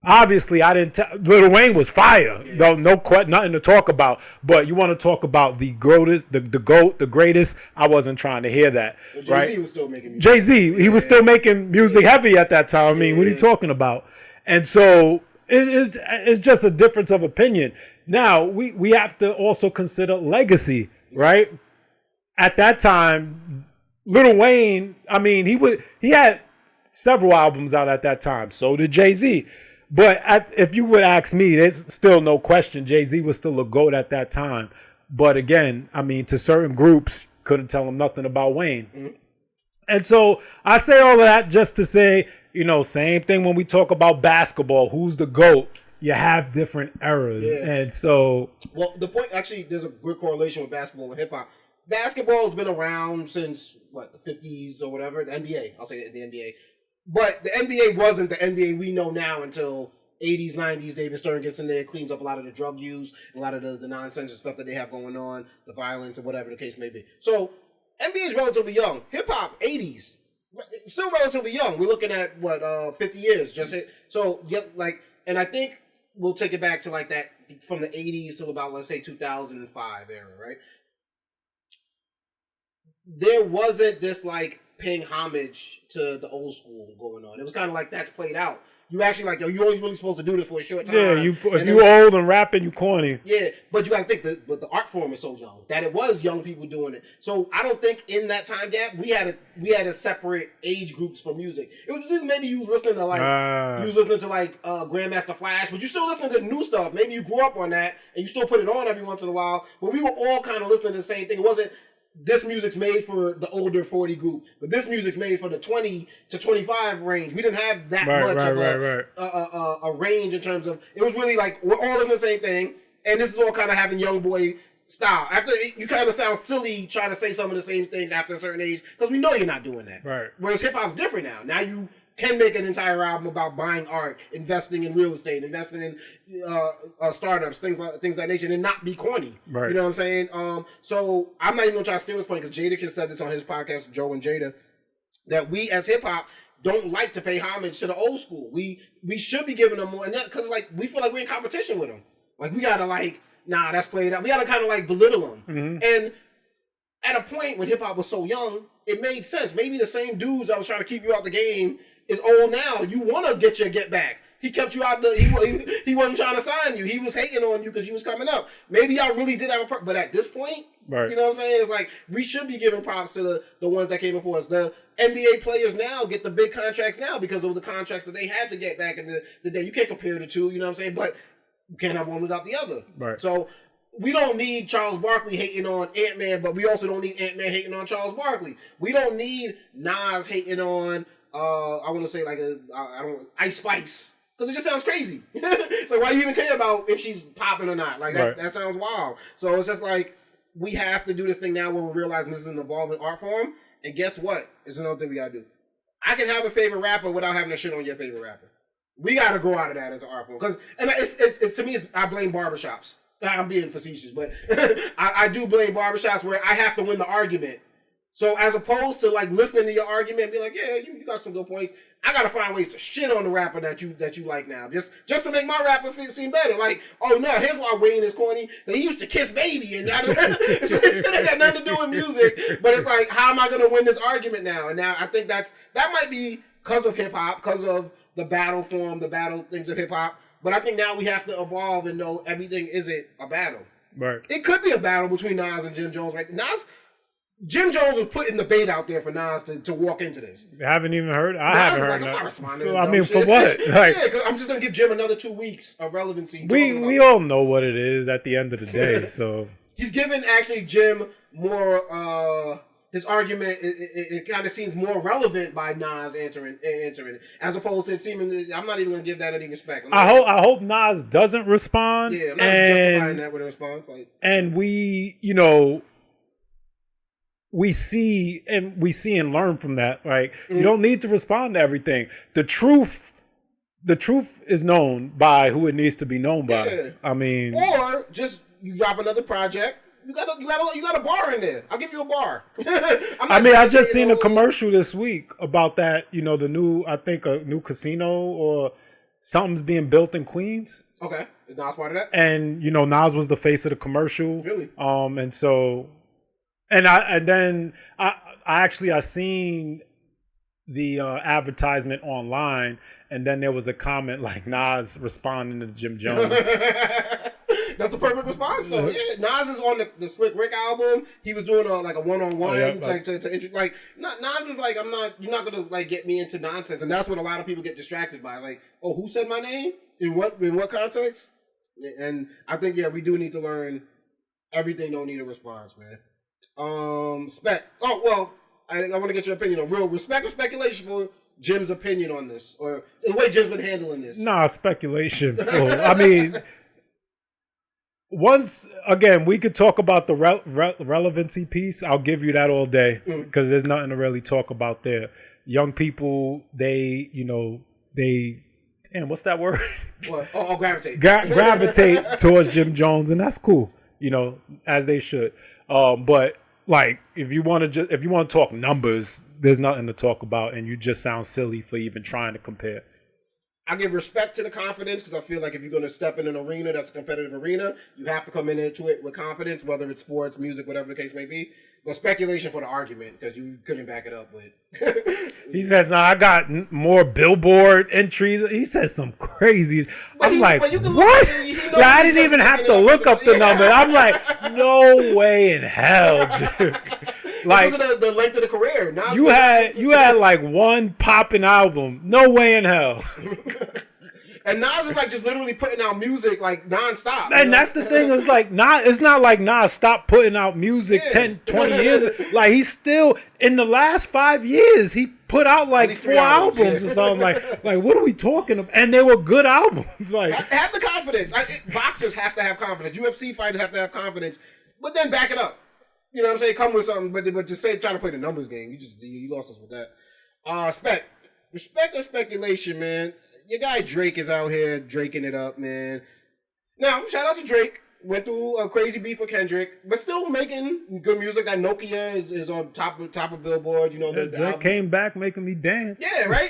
Obviously, I didn't tell. Lil Wayne was fire. Nothing to talk about. But you want to talk about the greatest, the GOAT, the greatest. I wasn't trying to hear that. Jay-Z right? was still making music. Jay-Z, he was still making music heavy at that time. I mean, what are you talking about? And so it's just a difference of opinion. Now, we have to also consider legacy, right? At that time, Lil Wayne, I mean, he had several albums out at that time. So did Jay-Z. But if you would ask me, there's still no question Jay-Z was still a GOAT at that time. But again, I mean, to certain groups, couldn't tell them nothing about Wayne. Mm-hmm. And so I say all of that just to say, you know, same thing when we talk about basketball. Who's the GOAT? You have different eras. Yeah. And so... Well, the point, actually, there's a good correlation with basketball and hip-hop. Basketball has been around since, the 50s or whatever? The NBA. I'll say the NBA. But the NBA wasn't the NBA we know now until 80s, 90s. David Stern gets in there, cleans up a lot of the drug use, a lot of the nonsense and stuff that they have going on, the violence and whatever the case may be. So, NBA is relatively young. Hip-hop, 80s. Still relatively young. We're looking at, 50 years. Just hit. So, yeah, and I think we'll take it back to that from the 80s to about, let's say, 2005 era, right? There wasn't this, paying homage to the old school going on. It was kind of that's played out. You actually you're only really supposed to do this for a short time. Yeah, if you old and rapping, you corny. Yeah, but you got to think the art form is so young that it was young people doing it. So I don't think in that time gap we had a separate age groups for music. It was just maybe you listening to Grandmaster Flash, but you still listening to new stuff. Maybe you grew up on that and you still put it on every once in a while. But we were all kind of listening to the same thing. It wasn't. This music's made for the older 40 group, but this music's made for the 20 to 25 range. We didn't have that much of a range in terms of, it was really we're all listening to the same thing, and this is all kind of having young boy style. After, you kind of sound silly trying to say some of the same things after a certain age, because we know you're not doing that. Right. Whereas hip-hop's different now. Now you can make an entire album about buying art, investing in real estate, investing in startups, things like that nature, and not be corny. Right. You know what I'm saying? So I'm not even gonna try to steal this point because Jadakiss said this on his podcast, Joe and Jada, that we as hip hop don't like to pay homage to the old school. We should be giving them more, and that because we feel like we're in competition with them. We gotta nah, that's played out. We gotta kind of belittle them. Mm-hmm. And at a point when hip hop was so young, it made sense. Maybe the same dudes that was trying to keep you out the game is old now. You want to get your get back. He kept you out he wasn't trying to sign you. He was hating on you because you was coming up. Maybe y'all really did have a but at this point, right. You know what I'm saying? It's we should be giving props to the ones that came before us. The NBA players now get the big contracts now because of the contracts that they had to get back in the day. You can't compare the two, you know what I'm saying? But you can't have one without the other. Right. So we don't need Charles Barkley hating on Ant-Man, but we also don't need Ant-Man hating on Charles Barkley. We don't need Nas hating on I want to say Ice Spice. Because it just sounds crazy. It's why do you even care about if she's popping or not? That sounds wild. So it's just we have to do this thing now where we're realizing this is an evolving art form. And guess what? It's another thing we got to do. I can have a favorite rapper without having to shit on your favorite rapper. We got to grow out of that as an art form. Because it's to me, I blame barbershops. I'm being facetious, but I do blame barbershops where I have to win the argument. So as opposed to listening to your argument and be yeah, you got some good points, I gotta find ways to shit on the rapper that you like now, just to make my rapper seem better. Oh no, here's why Wayne is corny. He used to kiss baby, and it ain't got nothing to do with music. But it's how am I gonna win this argument now? And now I think that might be because of hip hop, because of the battle form, the battle things of hip hop. But I think now we have to evolve and know everything isn't a battle. Right. It could be a battle between Nas and Jim Jones, right? Jim Jones was putting the bait out there for Nas to walk into this. You haven't even heard? I haven't heard that. I'm not responding so, I mean, for what? Yeah, because I'm just going to give Jim another 2 weeks of relevancy. We all know what it is at the end of the day, so. He's given, actually, Jim more, his argument, it kind of seems more relevant by Nas answering it, as opposed to it seeming, I'm not even going to give that any respect. I hope Nas doesn't respond. Yeah, I'm not justifying that with a response. And we see and learn from that. You don't need to respond to everything. The truth is known by who it needs to be known by. Yeah. I mean, or just you drop another project. You got a bar in there. I'll give you a bar. I just seen a commercial this week about that. The new, I think a new casino or something's being built in Queens. Okay, is Nas part of that? And Nas was the face of the commercial. Really? And so. I seen the advertisement online, and then there was a comment Nas responding to Jim Jones. That's the perfect response, though. Yeah, Nas is on the Slick Rick album. He was doing like a one-on-one, Nas is like, you're not gonna like get me into nonsense, and that's what a lot of people get distracted by. Like, oh, who said my name? In what context? And I think we do need to learn everything. Don't need a response, man. Spec. Oh well, I want to get your opinion on real respect or speculation for Jim's opinion on this, or the way Jim's been handling this. Nah, speculation. I mean, once again, we could talk about the relevancy piece. I'll give you that all day because there's nothing to really talk about there. Young people, damn, what's that word? What? Oh, gravitate. Gravitate towards Jim Jones, and that's cool, as they should. But like, if you want to talk numbers, there's nothing to talk about, and you just sound silly for even trying to compare. I give respect to the confidence because I feel like if you're going to step in an arena that's a competitive arena, you have to come into it with confidence, whether it's sports, music, whatever the case may be. But speculation for the argument because you couldn't back it up with. He says, "No, I got more Billboard entries." He says some crazy. I'm like, what? I didn't even have to look up the number. I'm like, no way in hell, dude. Like the length of the career. Nas you had like one popping album. No way in hell. And Nas is like just literally putting out music like nonstop. And that's the thing, is like it's not like Nas stopped putting out music 10, 20 years. Like he's still in the last 5 years, he put out like 4 albums or something. Like what are we talking about? And they were good albums. Like have the confidence. Boxers have to have confidence. UFC fighters have to have confidence. But then back it up. You know what I'm saying? Come with something, but just try to play the numbers game. You lost us with that. Respect or speculation, man. Your guy Drake is out here draking it up, man. Now, shout out to Drake. Went through a crazy beef with Kendrick, but still making good music. That Nokia is on top of Billboard. Drake came back making me dance. Yeah, right.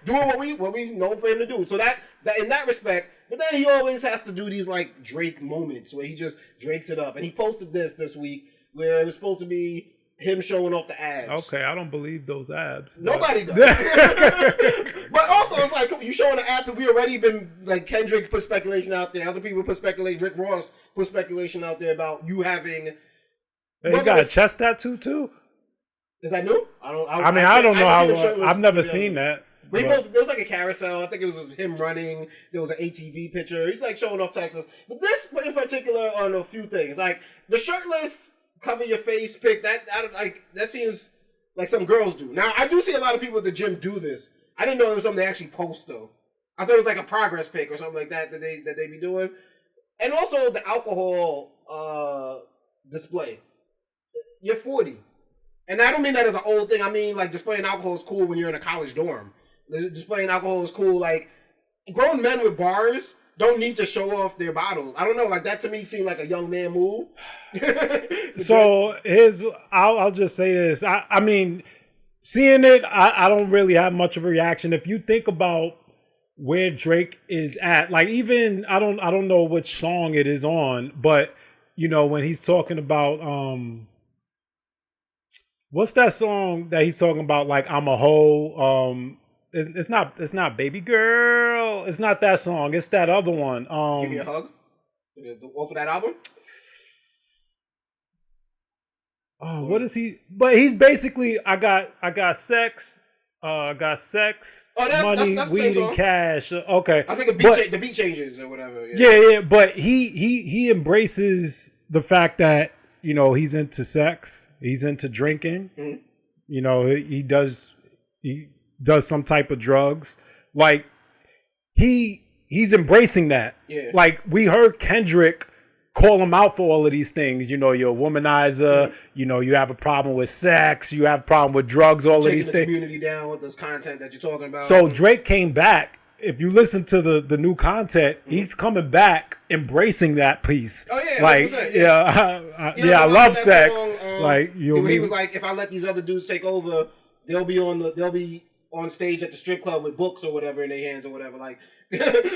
Doing what we know for him to do. So that in that respect, but then he always has to do these like Drake moments where he just drakes it up. And he posted this week where it was supposed to be him showing off the abs. Okay, I don't believe those abs. Nobody does. But also, it's like, you showing the abs, and we already been, like, Kendrick put speculation out there. Other people put speculation. Rick Ross put speculation out there about you having... Hey, you got a chest tattoo, too? Is that new? I don't know how... I've never seen that. But there was like a carousel. I think it was him running. There was an ATV picture. He's, like, showing off Texas. But this, in particular, on a few things. Like, the shirtless... cover your face pick, that seems like some girls do. Now, I do see a lot of people at the gym do this. I didn't know it was something they actually post, though. I thought it was like a progress pic or something like that they be doing. And also the alcohol display. You're 40. And I don't mean that as an old thing. I mean, like, displaying alcohol is cool when you're in a college dorm. Displaying alcohol is cool. Like, grown men with bars don't need to show off their bottles. I don't know, like, that to me seemed like a young man move. So I'll just say this. I mean, seeing it, I don't really have much of a reaction. If you think about where Drake is at, like, even I don't know which song it is on, but when he's talking about what's that song that he's talking about, like, I'm a hoe, it's not Baby Girl. It's not that song. It's that other one. Give Me a Hug? Off of that album? Oh, what is he? But he's basically, I got sex, money, that's weed, and cash. Okay. I think the beat changes or whatever. Yeah. But he embraces the fact that, he's into sex. He's into drinking. Mm-hmm. He does some type of drugs. Like, he's embracing that. Yeah. Like, we heard Kendrick call him out for all of these things. You're a womanizer. Mm-hmm. You have a problem with sex. You have a problem with drugs. All of these things. Taking the community down with this content that you're talking about. So Drake came back. If you listen to the new content, mm-hmm. he's coming back, embracing that piece. Oh yeah, like 100%, I love sex. Song, he was like, if I let these other dudes take over, they'll be on stage at the strip club with books or whatever in their hands or whatever, like,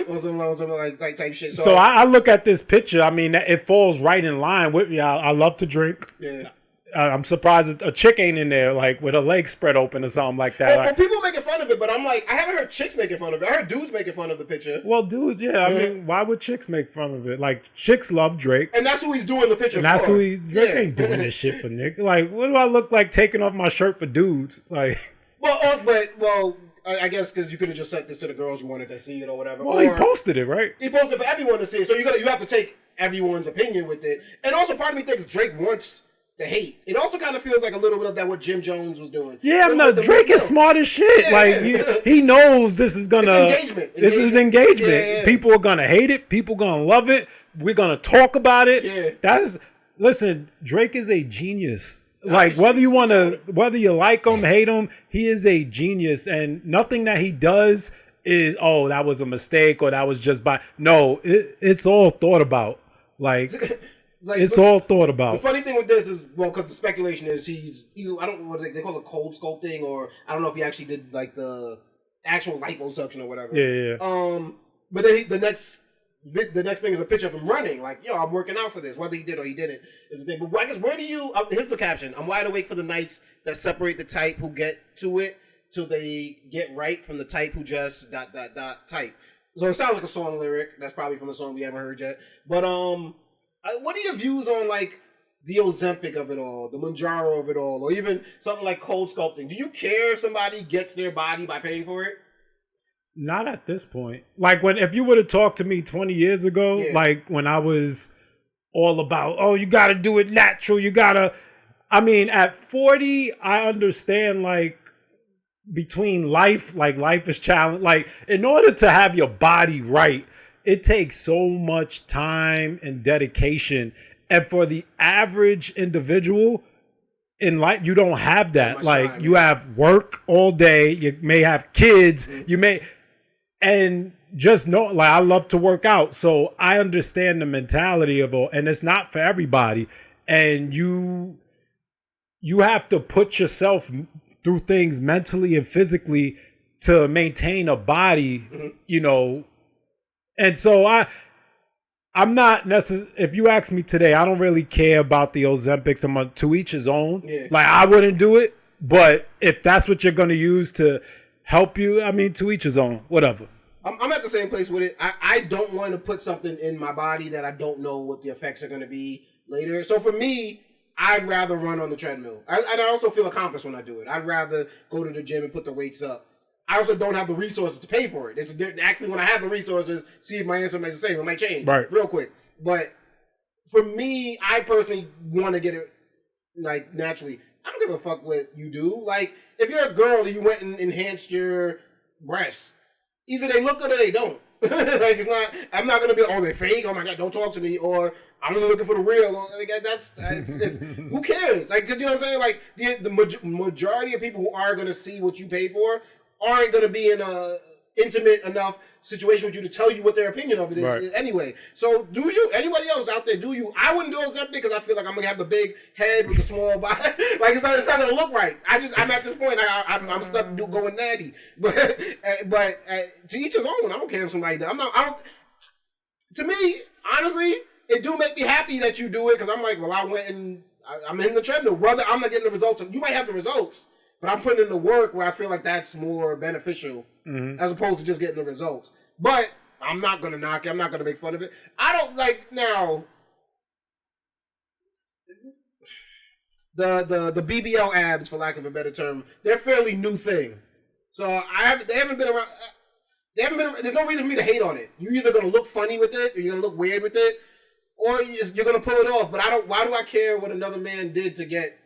or some like type shit. So I look at this picture. I mean, it falls right in line with me. I love to drink. Yeah. I'm surprised a chick ain't in there like with her legs spread open or something like that. Well, people making fun of it, but I'm like, I haven't heard chicks making fun of it. I heard dudes making fun of the picture. Well, dudes, yeah. I mean, why would chicks make fun of it? Like, chicks love Drake. And that's who he's doing the picture and that's for. who Drake ain't doing this shit for Nick. Like, what do I look like taking off my shirt for dudes? Like, I guess because you could have just sent this to the girls you wanted to see it or whatever. Well, he posted it, right? He posted it for everyone to see it, so you have to take everyone's opinion with it. And also, part of me thinks Drake wants the hate. It also kind of feels like a little bit of that what Jim Jones was doing. Yeah, no, Drake is smart as shit. Yeah, like he knows this is gonna. It's engagement. This is engagement. Yeah. People are gonna hate it. People gonna love it. We're gonna talk about it. Yeah. Listen. Drake is a genius. Like whether you like him, hate him, he is a genius, and nothing that he does is that was a mistake or that was just by. No, it's all thought about. Like. It's all thought about. The funny thing with this is, because the speculation is I don't know what they call it, cold sculpting, or I don't know if he actually did like the actual liposuction or whatever. Yeah. But then the next thing is a picture of him running. Like, yo, I'm working out for this. Whether he did or he didn't is the thing. But I guess here's the caption. I'm wide awake for the nights that separate the type who get to it till they get right from the type who just ... type. So it sounds like a song lyric. That's probably from a song we haven't heard yet. But what are your views on like the Ozempic of it all, the Mounjaro of it all, or even something like cold sculpting? Do you care if somebody gets their body by paying for it? Not at this point. Like if you would have talked to me 20 years ago, like when I was all about, you got to do it natural. At 40, I understand like between life is challenge. Like in order to have your body right, it takes so much time and dedication. And for the average individual in life, you don't have that. Like time, you have work all day. You may have kids. Mm-hmm. And just know, like I love to work out. So I understand the mentality of it. And it's not for everybody. And you have to put yourself through things mentally and physically to maintain a body, And so I'm not necessarily, if you ask me today, I don't really care about the Ozempics. I'm to each his own. Yeah. Like I wouldn't do it, but if that's what you're going to use to help you, to each his own, whatever. I'm at the same place with it. I don't want to put something in my body that I don't know what the effects are going to be later. So for me, I'd rather run on the treadmill. I also feel accomplished when I do it. I'd rather go to the gym and put the weights up. I also don't have the resources to pay for it. Actually, when I have the resources, see if my answer is the same. It might change real quick. But for me, I personally want to get it like naturally. I don't give a fuck what you do. Like if you're a girl and you went and enhanced your breasts, either they look good or they don't. Like it's not. I'm not gonna be they're fake. Oh my god, don't talk to me. Or I'm only looking for the real. Like that's who cares? Like, 'cause you know what I'm saying? Like the majority of people who are gonna see what you pay for aren't going to be in a intimate enough situation with you to tell you what their opinion of it is anyway. So do you? Anybody else out there, do you? I wouldn't do Ozempic because I feel like I'm going to have the big head with the small body. Like it's not going to look right. I'm at this point, I'm stuck going natty. But to each his own. I don't care if somebody does. To me, honestly, it do make me happy that you do it because I'm like, well, I went and I'm in the treadmill. Whether I'm not getting the results, you might have the results. But I'm putting in the work where I feel like that's more beneficial as opposed to just getting the results. But I'm not going to knock it. I'm not going to make fun of it. I don't like now the BBL abs, for lack of a better term. They're a fairly new thing. So they haven't been around. There's no reason for me to hate on it. You're either going to look funny with it or you're going to look weird with it or you're going to pull it off. But why do I care what another man did to get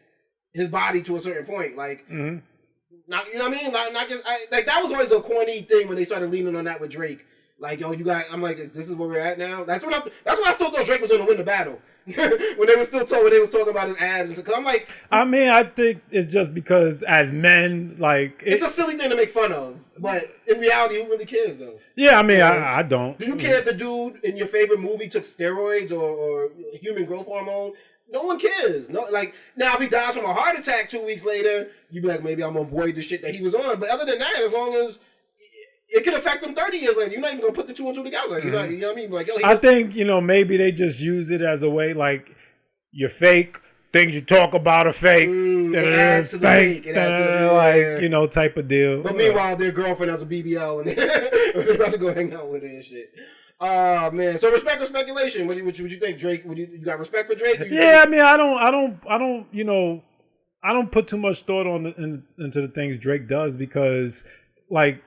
his body to a certain point, like, not, you know what I mean? Not just, like that was always a corny thing when they started leaning on that with Drake. Like, yo, I'm like, this is where we're at now. That's when I still thought Drake was going to win the battle. when they was talking about his abs, because I'm like, I think it's just because as men, like, it's a silly thing to make fun of, but in reality, who really cares though? Yeah, I don't. Do you care if the dude in your favorite movie took steroids or human growth hormone? No one cares. No, like now, if he dies from a heart attack 2 weeks later, you'd be like, maybe I'm gonna avoid the shit that he was on. But other than that, as long as it could affect him 30 years later, you're not even gonna put the two and two together. You know what I mean? Like, yo, I think maybe they just use it as a way like you're fake. things you talk about are fake. It adds to the fake. It adds to the like, you know, type of deal. But meanwhile, their girlfriend has a BBL and they're about to go hang out with her and shit. Oh man! So respect or speculation? What you think, Drake? You got respect for Drake? Yeah, I mean, I don't. You know, I don't put too much thought into the things Drake does because, like,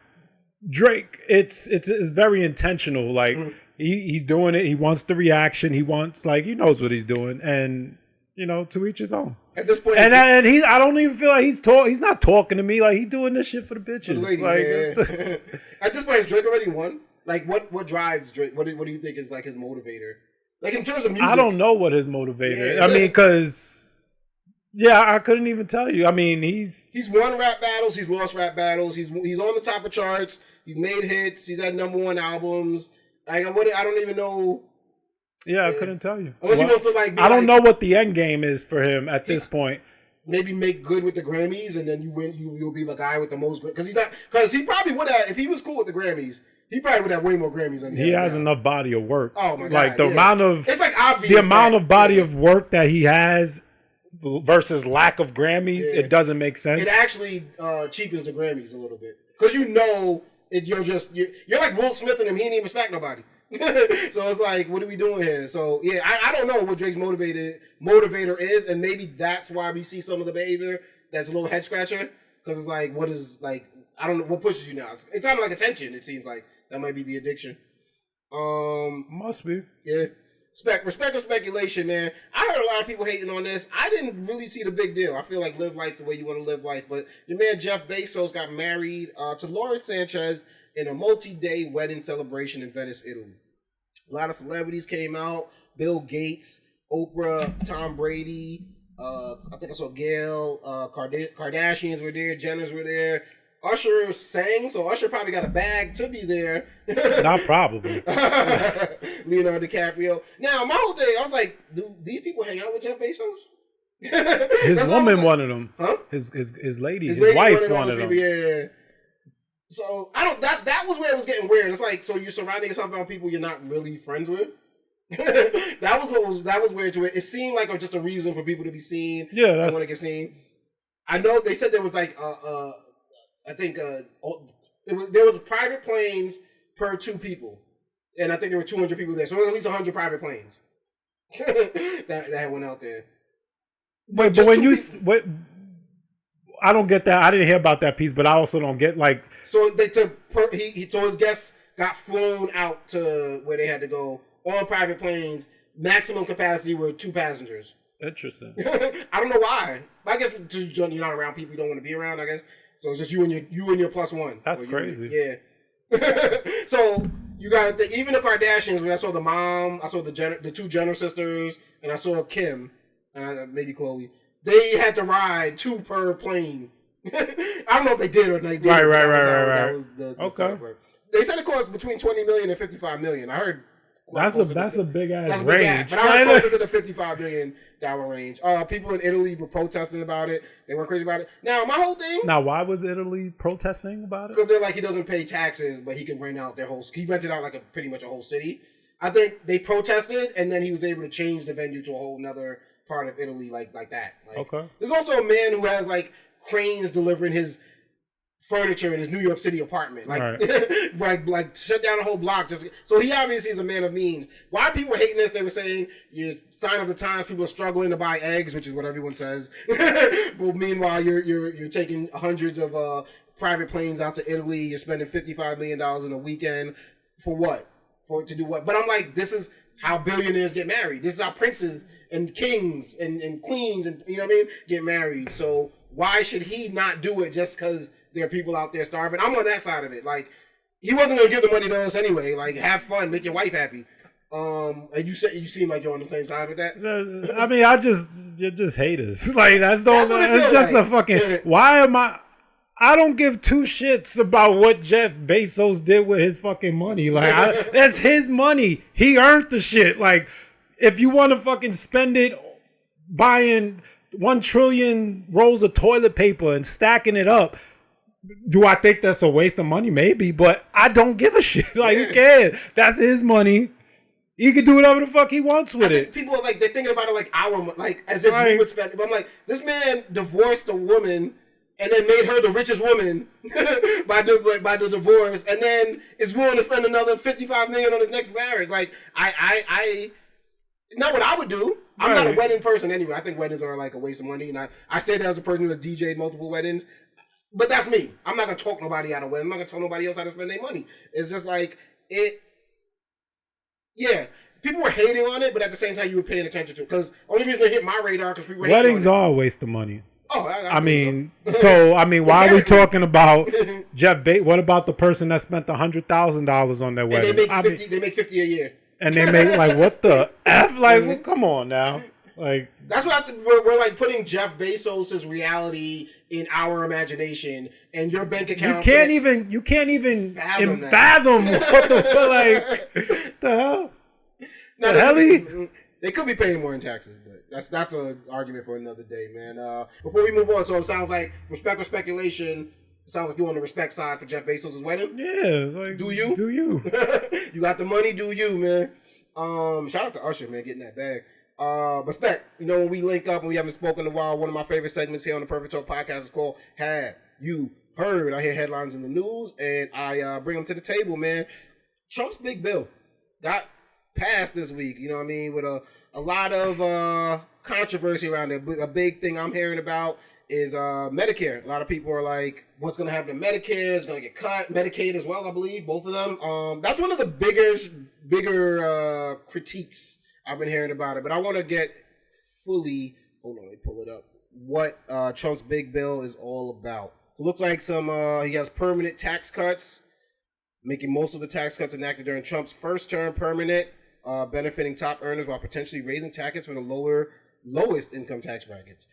Drake, it's very intentional. Like he's doing it. He wants the reaction. He wants he knows what he's doing, and you know, to each his own. At this point, and I don't even feel like he's not talking to me. Like he's doing this shit for the bitches. For the ladies, At this point, has Drake already won? Like what drives Drake? What do you think is like his motivator? Like in terms of music, I don't know what his motivator. I mean, because I couldn't even tell you. I mean, he's won rap battles. He's lost rap battles. He's on the top of charts. He's made hits. He's had #1 albums. Like I don't even know. Yeah, I couldn't tell you. Unless he wants to I don't know what the end game is for him at this point. Maybe make good with the Grammys, and then you win. You'll be the guy with the most. Because he probably would have if he was cool with the Grammys. He probably would have way more Grammys than he has enough body of work. Oh my god! Like the amount of it's like obvious the amount of body of work that he has versus lack of Grammys. It doesn't make sense. It actually cheapens the Grammys a little bit because you're like Will Smith and him. He ain't even smack nobody. So it's like, what are we doing here? So yeah, I don't know what Drake's motivator is, and maybe that's why we see some of the behavior that's a little head scratcher. Because it's like, what is like, I don't know what pushes you now. It's kind of like attention. It seems like that might be the addiction. Must be. Yeah. Respect or speculation, man. I heard a lot of people hating on this. I didn't really see the big deal. I feel like live life the way you want to live life. But your man Jeff Bezos got married to Lauren Sanchez in a multi-day wedding celebration in Venice, Italy. A lot of celebrities came out. Bill Gates, Oprah, Tom Brady. I think I saw Gail. Kardashians were there. Jenners were there. Usher sang, so Usher probably got a bag to be there. Not probably. Leonardo DiCaprio. Now, my whole thing, I was like, do these people hang out with Jeff Bezos? His woman wanted him. Huh? His lady, his wife wanted him. Yeah. So I don't. That was where it was getting weird. It's like, so you're surrounding yourself around people you're not really friends with. that was weird to it. It seemed like just a reason for people to be seen. Yeah, I want to get seen. I know they said there was like I think there was private planes per 2 people, and I think there were 200 people there, so at least 100 private planes that went out there. But when I don't get that. I didn't hear about that piece, but I also don't get like. So so his guests got flown out to where they had to go on private planes. Maximum capacity were 2 passengers. Interesting. I don't know why. I guess you're not around people you don't want to be around. I guess. So it's just you and your +1. That's crazy. Yeah. So you got even the Kardashians. When I saw the mom, I saw the 2 Jenner sisters, and I saw Kim, and maybe Khloe. They had to ride 2 per plane. I don't know if they did or they didn't. Right. That was the okay. They said it cost between $20 million and $55 million. I heard. That's a big ass range. Big ass, but I heard closer to the $55 million range. People in Italy were protesting about it. They went crazy about it. Now, my whole thing. Now, why was Italy protesting about it? Because they're like, he doesn't pay taxes, but he can rent out their whole. He rented out like pretty much a whole city. I think they protested, and then he was able to change the venue to a whole nother part of Italy, like that. Okay. There's also a man who has like cranes delivering his furniture in his New York City apartment, like shut down a whole block. Just so he obviously is a man of means. Why are people hating this? They were saying, sign of the times. People are struggling to buy eggs, which is what everyone says. Well, meanwhile, you're taking hundreds of private planes out to Italy. You're spending $55 million in a weekend for what? To do what? But I'm like, this is how billionaires get married. This is how princes and kings and queens and you know what I mean get married. So why should he not do it just because there are people out there starving? I'm on that side of it. Like, he wasn't gonna give the money to us anyway. Like, have fun, make your wife happy. And you seem like you're on the same side with that. I mean, you're just haters. Like that's what it it's just like. A fucking. Why am I don't give 2 shits about what Jeff Bezos did with his fucking money. Like, that's his money. He earned the shit. Like, if you want to fucking spend it buying 1 trillion rolls of toilet paper and stacking it up, do I think that's a waste of money? Maybe, but I don't give a shit. Like, who cares? That's his money. He can do whatever the fuck he wants with it. People are like, they're thinking about it like as if we would spend it. But I'm like, this man divorced a woman and then made her the richest woman by the divorce, and then is willing to spend another $55 million on his next marriage. Like, I not what I would do. I'm not a wedding person anyway. I think weddings are like a waste of money, and I say that as a person who has DJ'd multiple weddings. But that's me. I'm not gonna talk nobody out of wedding. I'm not gonna tell nobody else how to spend their money. It's just like it. Yeah, people were hating on it, but at the same time, you were paying attention to it. Because only reason it hit my radar because people were weddings are a waste of money. Oh, I mean, why are we talking about Jeff Bezos? What about the person that spent $100,000 on their wedding? They make 50 a year, and they make like what the f? Like, well, come on now. Like, that's what we're like putting Jeff Bezos' reality in our imagination, and your bank account. You can't even fathom what the fuck, like the hell. Now, they could be paying more in taxes, but that's an argument for another day, man. Before we move on, so it sounds like respect or speculation. It sounds like you're on the respect side for Jeff Bezos' wedding. Yeah, like, do you? You got the money, do you, man? Shout out to Usher, man, getting that bag. But Spec, when we link up and we haven't spoken in a while, one of my favorite segments here on the Perfect Talk podcast is called Have You Heard? I hear headlines in the news and I bring them to the table, man. Trump's big bill got passed this week, you know what I mean, with a lot of controversy around it. A big thing I'm hearing about is Medicare. A lot of people are like, what's going to happen to Medicare? Is going to get cut. Medicaid as well, I believe, both of them. That's one of the bigger critiques I've been hearing about it, but I want to get fully, hold on, let me pull it up, what Trump's big bill is all about. It looks like he has permanent tax cuts, making most of the tax cuts enacted during Trump's first term permanent, benefiting top earners while potentially raising taxes for the lowest income tax brackets.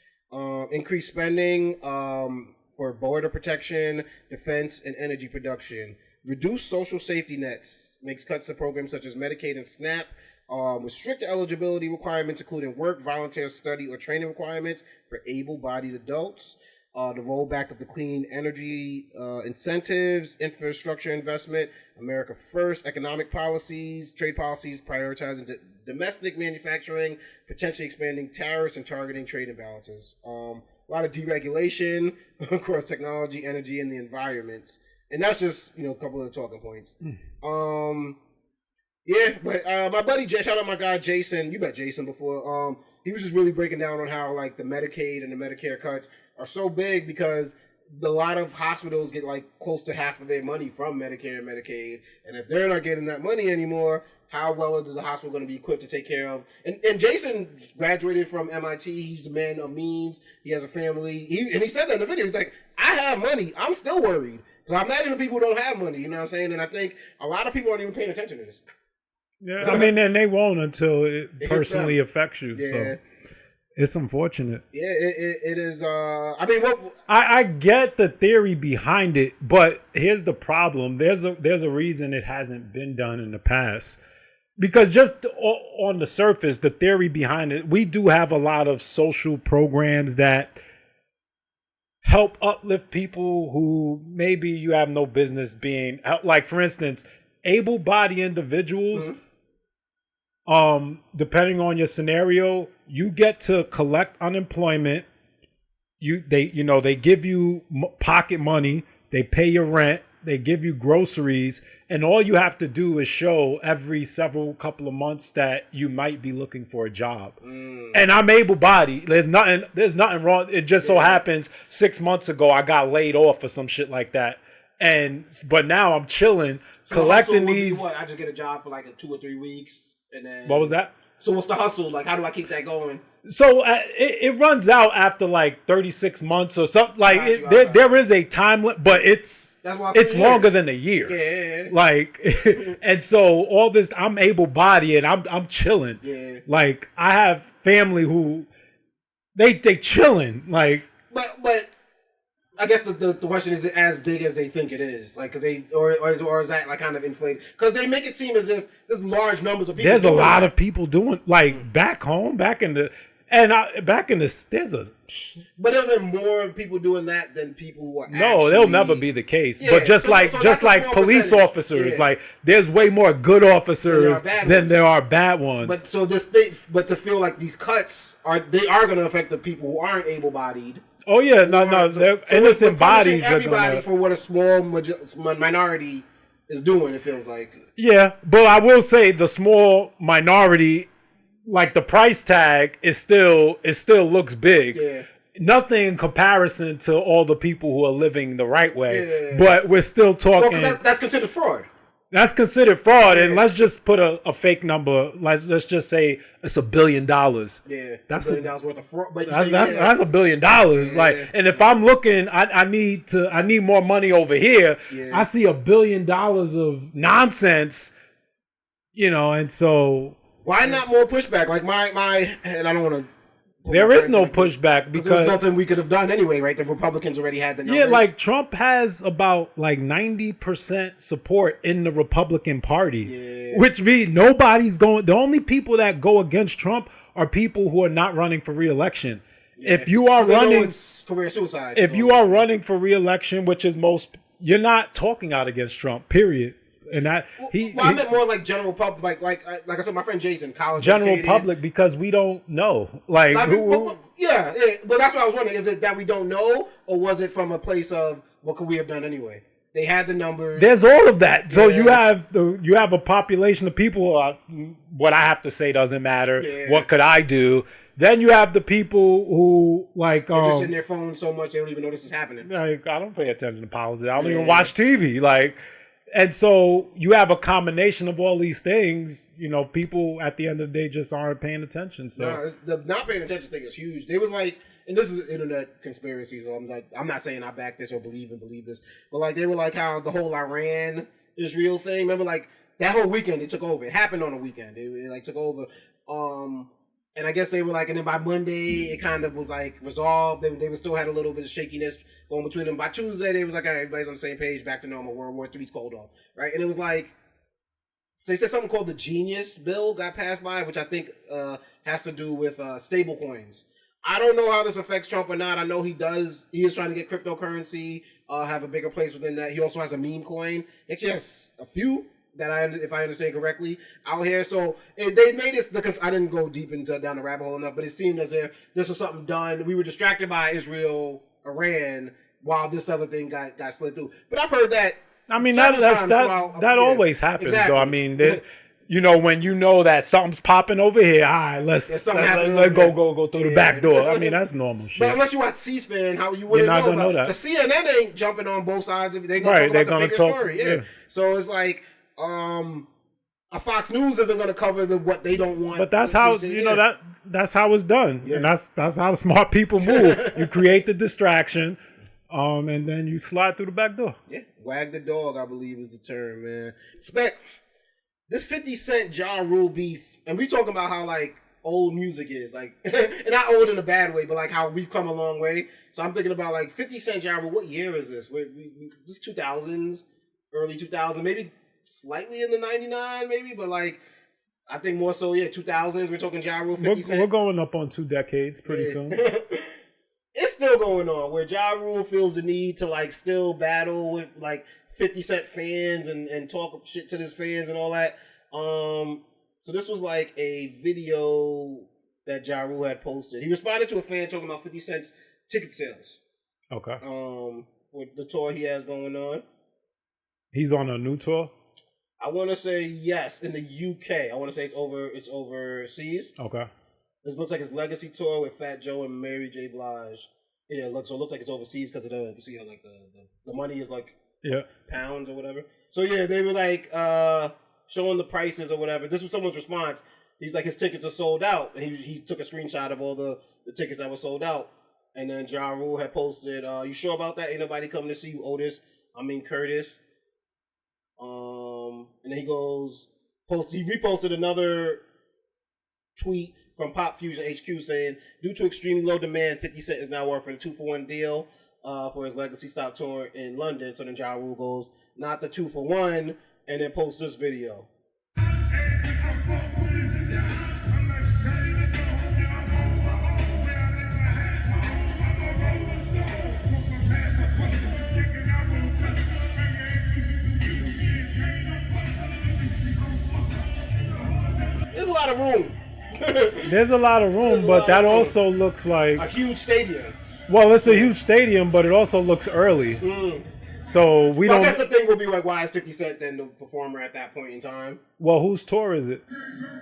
Increased spending for border protection, defense, and energy production. Reduce social safety nets, makes cuts to programs such as Medicaid and SNAP, with stricter eligibility requirements, including work, volunteer study, or training requirements for able-bodied adults. The rollback of the clean energy incentives, infrastructure investment, America First, economic policies, trade policies, prioritizing domestic manufacturing, potentially expanding tariffs and targeting trade imbalances. A lot of deregulation across technology, energy, and the environment. And that's just, a couple of the talking points. Yeah, but my buddy, shout out my guy Jason. You met Jason before. He was just really breaking down on how like the Medicaid and the Medicare cuts are so big because a lot of hospitals get like close to half of their money from Medicare and Medicaid, and if they're not getting that money anymore, how well is the hospital going to be equipped to take care of? And Jason graduated from MIT. He's a man of means. He has a family. He said that in the video. He's like, I have money. I'm still worried. Because I imagine the people who don't have money. You know what I'm saying? And I think a lot of people aren't even paying attention to this. Yeah, I mean, and they won't until it personally affects you. Yeah. So it's unfortunate. Yeah, it is. I get the theory behind it, but here's the problem. There's a reason it hasn't been done in the past. Because just on the surface, the theory behind it, we do have a lot of social programs that help uplift people who maybe you have no business being. Like, for instance, able-bodied individuals. Mm-hmm. Depending on your scenario, you get to collect unemployment. They give you pocket money. They pay your rent. They give you groceries, and all you have to do is show every couple of months that you might be looking for a job. And I'm able-bodied. There's nothing wrong. It just so happens 6 months ago I got laid off or some shit like that, but now I'm chilling, collecting these. I just get a job for like 2 or 3 weeks. And then, what was that? So what's the hustle? Like, how do I keep that going? So it runs out after like 36 months or something. Like there is a time limit, but it's longer than a year. Yeah. Like, and so all this, I'm able-bodied and I'm chilling. Yeah. Like, I have family who they chilling. Like, but I guess the question is it as big as they think it is? Like, cause or is that like kind of inflated? Because they make it seem as if there's large numbers of people. There's a lot of people doing like back home, And back in the there's a But are there more people doing that than people who are no, they'll never be the case. Yeah, but just so like that's a small police percentage. officers, Yeah. like there's way more good officers than there are bad ones. But so this thing, but to feel like these cuts are going to affect the people who aren't able-bodied. Oh yeah, no, they're innocent bodies are everybody gonna. for what a small minority is doing. It feels like. Yeah, but I will say the small minority, like the price tag it still looks big. Yeah. Nothing in comparison to all the people who are living the right way. Yeah. But we're still talking. Well, 'cause that's considered fraud. That's considered fraud, Yeah. and let's just put a fake number. Let's just say it's $1 billion. Yeah, That's $1 billion worth of fraud. But That's $1 billion. Like, and if I'm looking, I need more money over here. Yeah. I see $1 billion of nonsense, and so why not more pushback? Like my, and I don't want to. there is no pushback there's because nothing we could have done anyway, right? The Republicans already had the numbers. yeah, like Trump has about like 90% support in the Republican Party, which means nobody's going. The only people that go against Trump are people who are not running for re-election. Yeah. If you are They know running, it's career suicide. if you are running for re-election, which is most, you're not talking out against Trump. Period. And that I meant more like general public, like I said, my friend Jason, college general educated. public, because we don't know. Like, Yeah, but that's what I was wondering. Is it that we don't know, or was it from a place of what could we have done anyway? They had the numbers. there's all of that. So Yeah. you have a population of people. What I have to say doesn't matter. Yeah. What could I do? Then you have the people who like They're just in their phones so much they don't even know this is happening. like I don't pay attention to politics. I don't even watch TV. Like, and so you have a combination of all these things. People at the end of the day just aren't paying attention. So No, the not paying attention thing is huge. They was like, and this is internet conspiracy, so I'm not saying I back this or believe this, but like they were like how the whole Iran Israel thing. Remember, like that whole weekend it took over. It happened on a weekend. It like took over. And I guess they were like, and then by Monday it kind of was like resolved. They were still had a little bit of shakiness going between them. By Tuesday they was like, all right, everybody's on the same page, back to normal. World War III's cold off, right? And it was like, so they said something called the Genius Bill got passed by, which I think has to do with stable coins. I don't know how this affects Trump or not. I know he is trying to get cryptocurrency, have a bigger place within that. He also has a meme coin. Actually has a few that if I understand correctly, out here. So they made this, I didn't go deep down the rabbit hole enough, but it seemed as if this was something done. We were distracted by Israel, Iran, while this other thing got slid through. But I've heard that. I mean, that always happens, exactly. though. I mean, when you know that something's popping over here, all right, let's go through the back door. I mean, that's normal shit. But unless you watch C-SPAN, how you wouldn't know that. The CNN ain't jumping on both sides. They're going to talk about the bigger story. Yeah. So it's like, a Fox News isn't going to cover what they don't want. But that's how that's how it's done, and that's how smart people move. You create the distraction, and then you slide through the back door. Yeah, wag the dog, I believe is the term, man. Spec, this 50 Cent Ja Rule beef, and we talking about how like old music is, like, and not old in a bad way, but like how we've come a long way. So I'm thinking about like 50 Cent Ja Rule. What year is this? This 2000s, early 2000s, maybe. Slightly in the 99 maybe, but like I think more so 2000s. We're talking Ja Rule, 50 Cent. We're going up on 2 decades pretty soon. It's still going on where Ja Rule feels the need to like still battle with like 50 Cent fans and talk shit to his fans and all that. So this was like a video that Ja Rule had posted. He responded to a fan talking about 50 Cent's ticket sales. Okay. With the tour he has going on. He's on a new tour? I want to say yes, in the UK. I want to say it's overseas. Okay. This looks like his legacy tour with Fat Joe and Mary J. Blige. Yeah, it looks like it's overseas because of you see how like the money is like pounds or whatever. So yeah, they were like showing the prices or whatever. This was someone's response. He's like his tickets are sold out, and he took a screenshot of all the tickets that were sold out. And then Ja Rule had posted, "You sure about that? Ain't nobody coming to see you, Otis. I mean Curtis." And then he reposted another tweet from Pop Fusion HQ saying, due to extremely low demand, 50 Cent is now offering a 2-for-1 deal for his Legacy Stop tour in London. So then Ja Rule goes, not the 2-for-1, and then posts this video. lot of room. There's a lot of room, but that also looks like a huge stadium. Well, it's a huge stadium, but it also looks early. So we don't. I guess the thing will be like, why is 50 Cent then the performer at that point in time? Well, whose tour is it?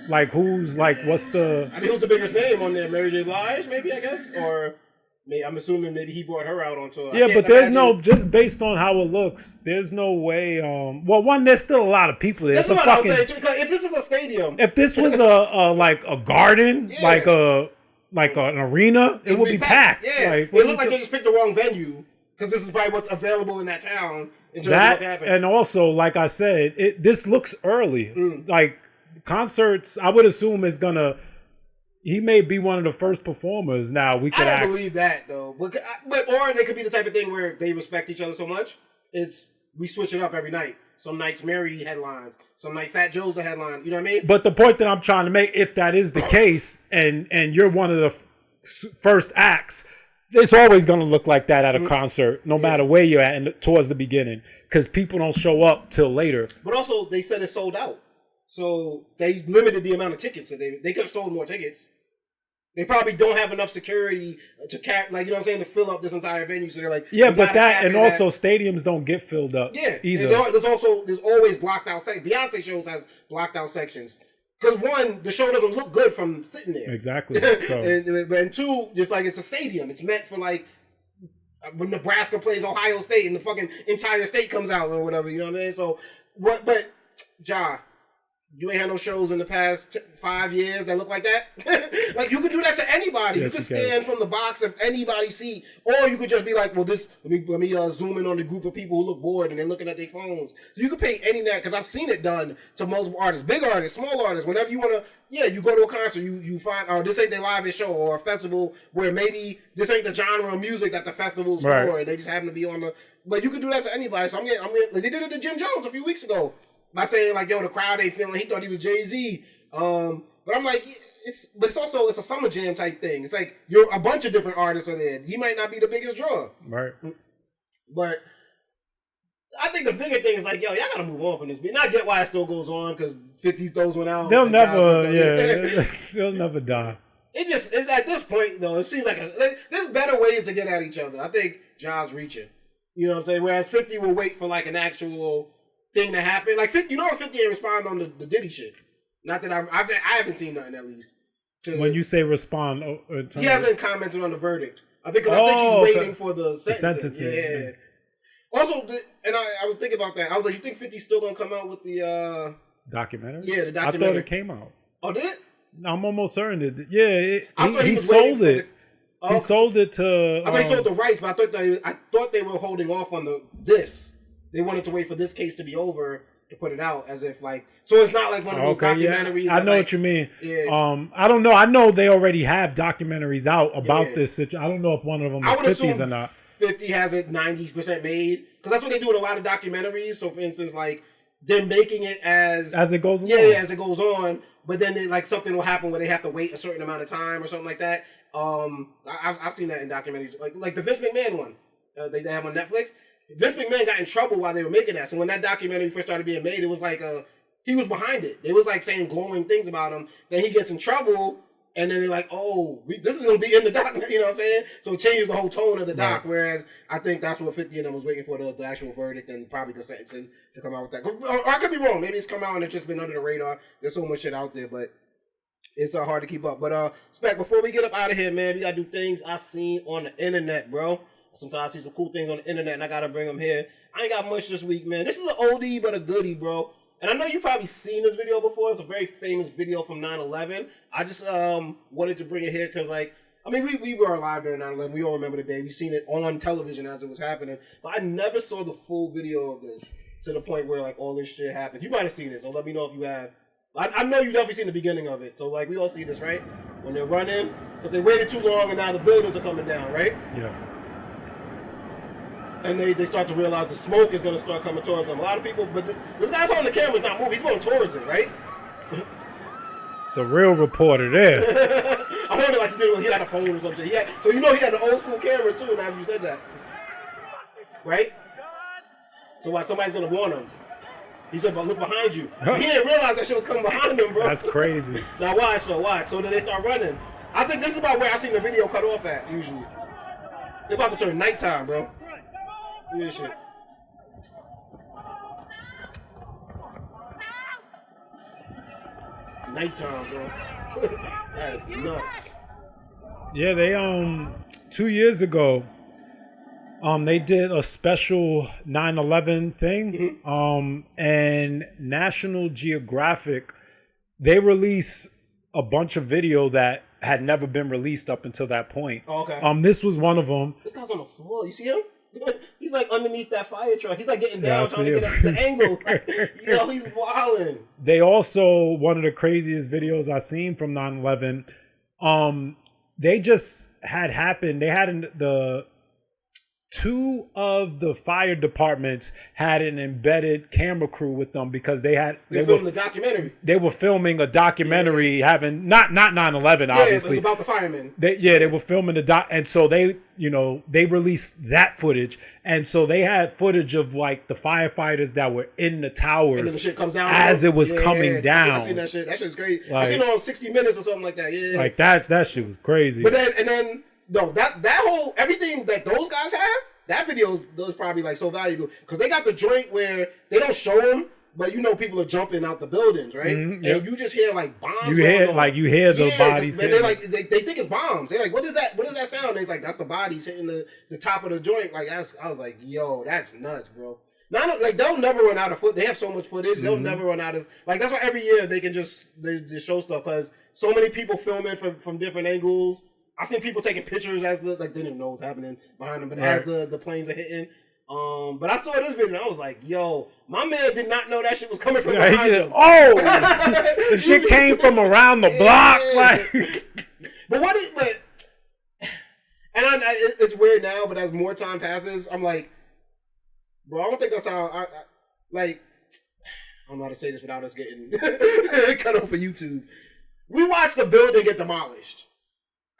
Like, who's like, what's the? I mean, who's the biggest name on there? Mary J. Blige, maybe, I guess, or I'm assuming maybe he brought her out on tour. Yeah, but there's no, just based on how it looks, there's no way. Well, one, there's still a lot of people there. That's what I was saying. Because if this is a stadium, if this was a like a garden, like an arena, it would be packed. Yeah, like, it looked like they just picked the wrong venue because this is probably what's available in that town. In terms of what happened. And also, like I said, this looks early. Like concerts, I would assume is gonna. He may be one of the first performers. Now we could. I don't believe that though, but or they could be the type of thing where they respect each other so much. We switch it up every night. Some nights Mary headlines, some night Fat Joe's the headline. You know what I mean? But the point that I'm trying to make, if that is the case, and you're one of the first acts, it's always going to look like that at a concert, no matter where you're at and towards the beginning, because people don't show up till later. But also, they said it's sold out, so they limited the amount of tickets. So they could have sold more tickets. They probably don't have enough security to like, you know what I'm saying, to fill up this entire venue. So they're like, yeah, but that, and also stadiums don't get filled up. Yeah, either. There's always blocked out sections. Beyonce shows has blocked out sections. Because one, the show doesn't look good from sitting there. Exactly. So. and two, just like it's a stadium. It's meant for like when Nebraska plays Ohio State and the fucking entire state comes out or whatever. You know what I mean? So what? But Ja, you ain't had no shows in the past 5 years that look like that. Like you could do that to anybody. Yes, you could stand from the box of anybody's seat, or you could just be like, "Well, this let me zoom in on the group of people who look bored and they're looking at their phones." You could pay any that because I've seen it done to multiple artists, big artists, small artists. Whenever you want to, you go to a concert, you find this ain't their live show or a festival where maybe this ain't the genre of music that the festival's for, and they just happen to be on the. But you could do that to anybody. So I'm getting like they did it to Jim Jones a few weeks ago. By saying like, yo, the crowd ain't feeling. He thought he was Jay-Z. But I'm like, it's a summer jam type thing. It's like you're a bunch of different artists are there. He might not be the biggest draw, right? But I think the bigger thing is like, yo, y'all gotta move on from this. And I get why it still goes on because 50 throws one out. They'll never, they'll never die. It's at this point though. It seems like there's better ways to get at each other. I think Ja's reaching. You know what I'm saying? Whereas 50 will wait for like an actual thing to happen. Like 50, 50 ain't respond on the Diddy shit. Not that I haven't seen nothing at least. When you say respond, he hasn't commented on the verdict. I think he's waiting for the sentencing. Yeah. Also, I was thinking about that. I was like, you think 50's still gonna come out with the documentary? Yeah, the documentary. I thought it came out. Oh, did it? I'm almost certain it. Yeah, he sold it. He sold it to. I thought he sold the rights, but I thought they were holding off on this. They wanted to wait for this case to be over to put it out, as if like, so it's not like one of those documentaries. Yeah. I know what you mean. Yeah. I don't know. I know they already have documentaries out about this situation. I don't know if one of them is 50's or not. 50 has it 90% made because that's what they do with a lot of documentaries. So, for instance, like they're making it as it goes on. Yeah, as it goes on. But then like something will happen where they have to wait a certain amount of time or something like that. I've seen that in documentaries, like the Vince McMahon one they have on Netflix. Vince McMahon got in trouble while they were making that. So when that documentary first started being made, it was like he was behind it. It was like saying glowing things about him. Then he gets in trouble, and then they're like, "Oh, this is gonna be in the doc." You know what I'm saying? So it changes the whole tone of the doc. Right. Whereas I think that's what 50 and them was waiting for the actual verdict and probably the sentencing to come out with that. Or I could be wrong. Maybe it's come out and it's just been under the radar. There's so much shit out there, but it's hard to keep up. But Spec, before we get up out of here, man, we gotta do things I seen on the internet, bro. Sometimes I see some cool things on the internet and I gotta bring them here. I ain't got much this week, man. This is an oldie but a goodie, bro. And I know you probably seen this video before. It's a very famous video from 9/11. I just wanted to bring it here because, like, I mean, we were alive during 9/11. We all remember the day. We seen it on television as it was happening. But I never saw the full video of this to the point where, like, all this shit happened. You might have seen it, so let me know if you have. I know you definitely seen the beginning of it. So, like, we all see this, right? When they're running, because they waited too long and now the buildings are coming down, right? Yeah. And they start to realize the smoke is going to start coming towards them. A lot of people, but this guy's on the camera is not moving. He's going towards it, right? It's a real reporter there. I wonder, like, he had a phone or something. So you know he had an old school camera too. Now you said that, right? So what? Somebody's going to warn him. He said, but look behind you. He didn't realize that shit was coming behind him, bro. That's crazy. Now watch though, watch. So then they start running. I think this is about where I seen the video cut off at, usually. They're about to turn nighttime, bro. Look at this shit. Nighttime, bro. That is nuts. Yeah, they 2 years ago, they did a special 9/11 thing. And National Geographic, they released a bunch of video that had never been released up until that point. Oh, okay. This was one of them. This guy's on the floor. You see him? He's like underneath that fire truck. He's like getting down, Yeah, trying to get up the angle. Yo, he's wilding. They also, one of the craziest videos I seen from 9/11, they just had happened. They had the two of the fire departments had an embedded camera crew with them because they filmed the documentary. They were filming a documentary having not 9/11 obviously. It was about the firemen. They were filming the doc, and so they released that footage, and so they had footage of like the firefighters that were in the towers, and then the shit comes down as it was coming down. I seen that shit. That shit's great. Like, I seen it on 60 Minutes or something like that. Yeah, like that shit was crazy. But then no, that whole everything that those guys have, that video is probably like so valuable because they got the joint where they don't show them, but people are jumping out the buildings, right? Yep. And you just hear like bombs. You hear the bodies. And they like they think it's bombs. They're like, what is that? What does that sound? And it's like that's the bodies hitting the top of the joint. Like I was like, yo, that's nuts, bro. Not like they'll never run out of footage. They have so much footage. They'll never run out of like that's why every year they can just show stuff because so many people filming from different angles. I seen people taking pictures as they didn't even know what's happening behind them, but as the planes are hitting. But I saw this video and I was like, yo, my man did not know that shit was coming from behind him. Oh, the shit came from around the block. Like, it's weird now, but as more time passes, I'm like, bro, I don't think that's how I don't know how to say this without us getting cut off of YouTube. We watched the building get demolished.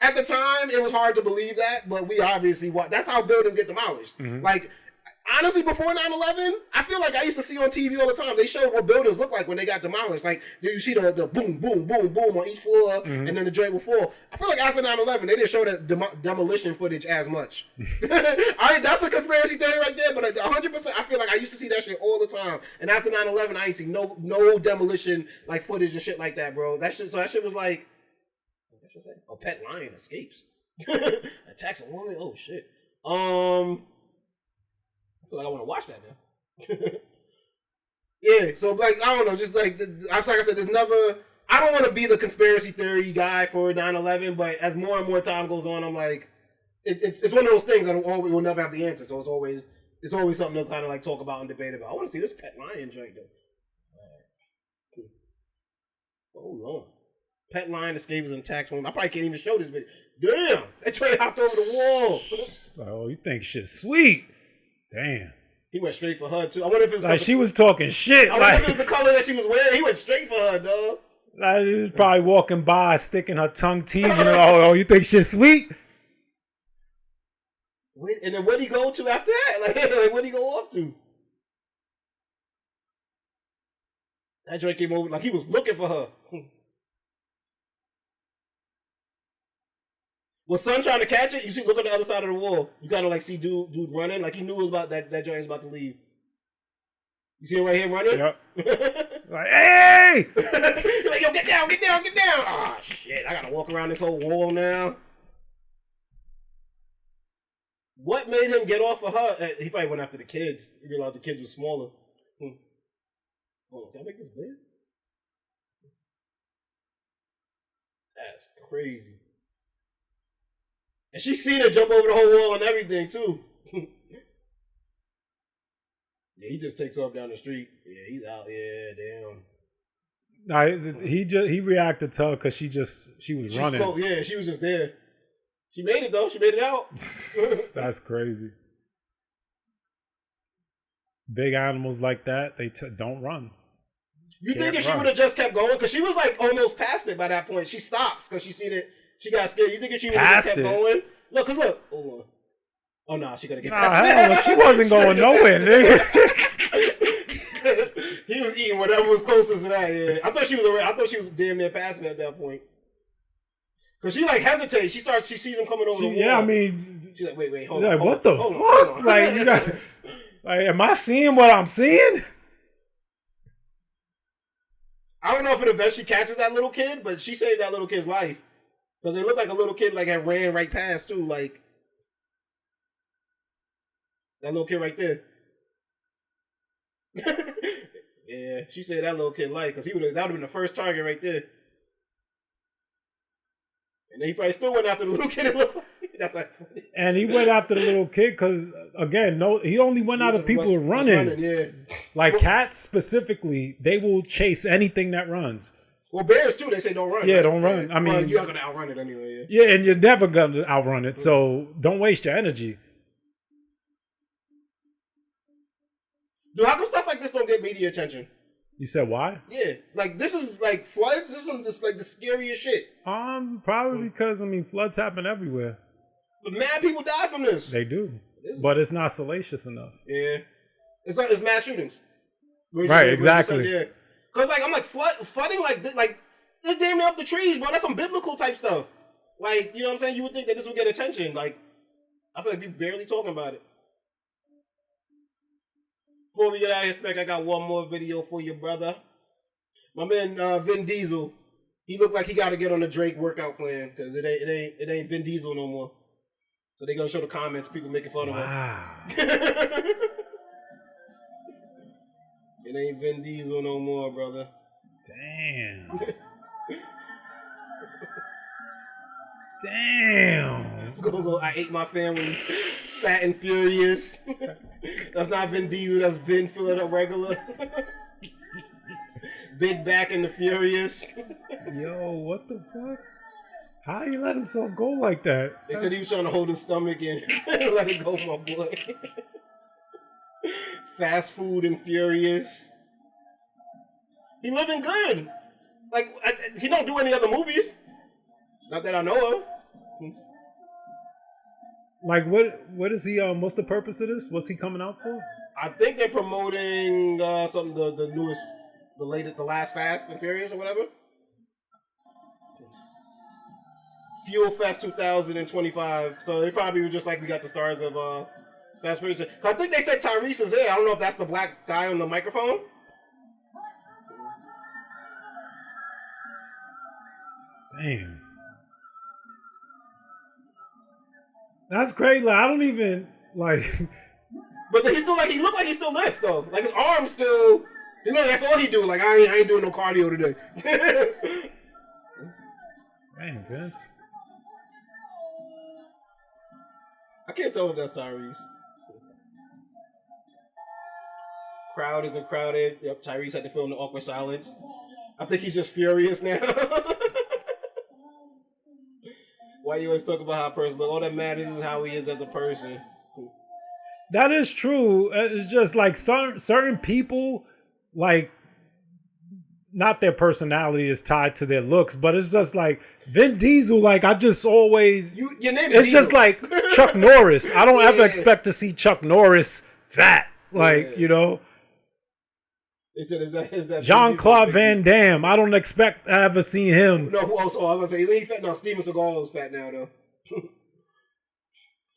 At the time, it was hard to believe that, but we obviously watched. That's how buildings get demolished. Like, honestly, before 9/11, I feel like I used to see on TV all the time. They showed what buildings look like when they got demolished. Like, you see the boom, boom, boom, boom on each floor, and then the joint will fall. I feel like after 9/11, they didn't show that demolition footage as much. That's a conspiracy theory right there, but 100%, I feel like I used to see that shit all the time. And after 9/11, I ain't see no demolition like footage and shit like that, bro. That shit was like, a pet lion escapes. Attacks a woman. Oh shit. I feel like I want to watch that now. Yeah. So like I don't know. Just like I said, there's never. I don't want to be the conspiracy theory guy for 9/11, but as more and more time goes on, I'm like, it's one of those things that we'll never have the answer. So it's always something to kind of like talk about and debate about. I want to see this pet lion joint though. Hold on. Pet lion escapes and attacks women. I probably can't even show this video. Damn! That train hopped over the wall. Oh, you think shit's sweet? Damn. He went straight for her too. I wonder if it's like she was talking shit. I wonder if it was the color that she was wearing. He went straight for her, dog. Like, he was probably walking by, sticking her tongue, teasing her. Oh, you think shit's sweet? And then where'd he go to after that? Like where'd he go off to? That joint came over like he was looking for her. Was Son trying to catch it? You see, look on the other side of the wall. You gotta like see dude running. Like he knew it was about that joint was about to leave. You see him right here running? Yep. Like, hey! He's like, yo, get down! Ah, shit! I gotta walk around this whole wall now. What made him get off of her? He probably went after the kids. He realized the kids were smaller. Hold on, can I make this big? That's crazy. And she seen her jump over the whole wall and everything too. Yeah, he just takes off down the street. Yeah, he's out. Yeah, damn. He reacted to her because she was running. Yeah, she was just there. She made it though. She made it out. That's crazy. Big animals like that, they don't run. You think if she would have just kept going? Because she was like almost past it by that point. She stops because she seen it. She got scared. You think if she would have kept going? Look, cause look. Hold on. Oh no, she gotta get past it. She wasn't going nowhere, nigga. He mean, whatever was closest to that. Yeah, I thought she was damn near passing at that point. Cause she like hesitates. She sees him coming over the wall. Yeah, I mean, she's like, wait, hold like, on. what the fuck? Like, you got, like, am I seeing what I'm seeing? I don't know if it eventually catches that little kid, but she saved that little kid's life. Because it looked like a little kid like had ran right past too, like that little kid right there. Yeah, she saved that little kid life because that would have been the first target right there. And then he probably still went after the little kid. It looked like. That's like funny. And he went after the little kid because, again, he only went out of people running. Yeah. Like cats specifically, they will chase anything that runs. Well, bears too. They say don't run. Yeah, right? don't run. I mean, well, you're not gonna outrun it anyway. Yeah, and you're never gonna outrun it. So don't waste your energy. Dude, how come stuff like this don't get media attention? You said why? Yeah, like this is like floods. This is just like the scariest shit. Probably because floods happen everywhere. But mad people die from this. They do, but it's not salacious enough. Yeah, it's mass shootings. Right, exactly. Yeah, because like I'm like flooding like it's damn near up the trees, bro. That's some biblical type stuff. Like, you know what I'm saying? You would think that this would get attention. Like, I feel like people barely talking about it. Before we get out of here, Spec, I got one more video for you, brother. My man Vin Diesel, he looked like he got to get on the Drake workout plan because it ain't Vin Diesel no more. So they're gonna show the comments, people making fun of us. It ain't Vin Diesel no more, brother. Damn. Damn. Let's go. I ate my family. Fat and furious. That's not Vin Diesel. That's Vin filling up regular. Big back and the furious. Yo, what the fuck? How you let himself go like that? They said he was trying to hold his stomach and let it go, my boy. Fast food and furious. He living good. Like, he don't do any other movies. Not that I know of. Like, what is he, what's the purpose of this? What's he coming out for? I think they're promoting something, the newest, the latest, the last Fast and Furious or whatever. Fuel Fest 2025. So they probably were just like, we got the stars of Fast and Furious. I think they said Tyrese is here. I don't know if that's the black guy on the microphone. Damn. That's crazy. Like, I don't even like. But he still he looked like he still lift though. Like his arms still. You know, that's all he do. Like I ain't doing no cardio today. Damn, Vince. I can't tell if that's Tyrese. Crowd isn't crowded. Yep, Tyrese had to fill in the awkward silence. I think he's just furious now. Why you always talk about how a person, but all that matters is how he is as a person. That is true. It's just like certain people, like, not their personality is tied to their looks, but it's just like Vin Diesel. Like, I just always, your name it's is just Diesel. like Chuck Norris. I don't ever expect to see Chuck Norris fat. Like, you know. They said, is that Jean-Claude Van Damme. I don't expect to ever see him. No, who else? Oh, I was gonna say, isn't he fat? No, Steven Seagal is fat now, though.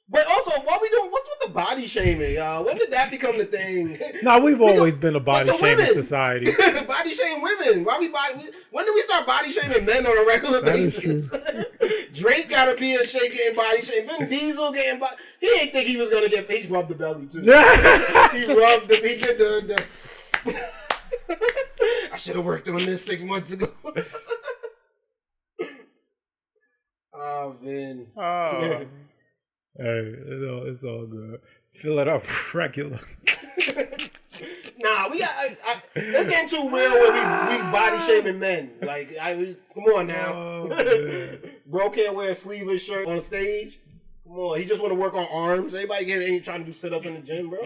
But also, what's with the body shaming, y'all? When did that become the thing? No, we've always been a body shaming society. Body shame women. When did we start body shaming men on a regular basis? Drake got to be a shake getting body shame. Vin Diesel getting body. He didn't think he was gonna get. He rubbed the belly too. He rubbed the. He did the I should have worked on this 6 months ago. Oh, Vin. Oh. Hey, it's all good. Fill it up regular. Nah, we got. It's getting too real when we body shaming men. Like, come on now. Oh, bro can't wear a sleeveless shirt on stage. Come on, he just want to work on arms. Anybody ain't trying to do sit ups in the gym, bro.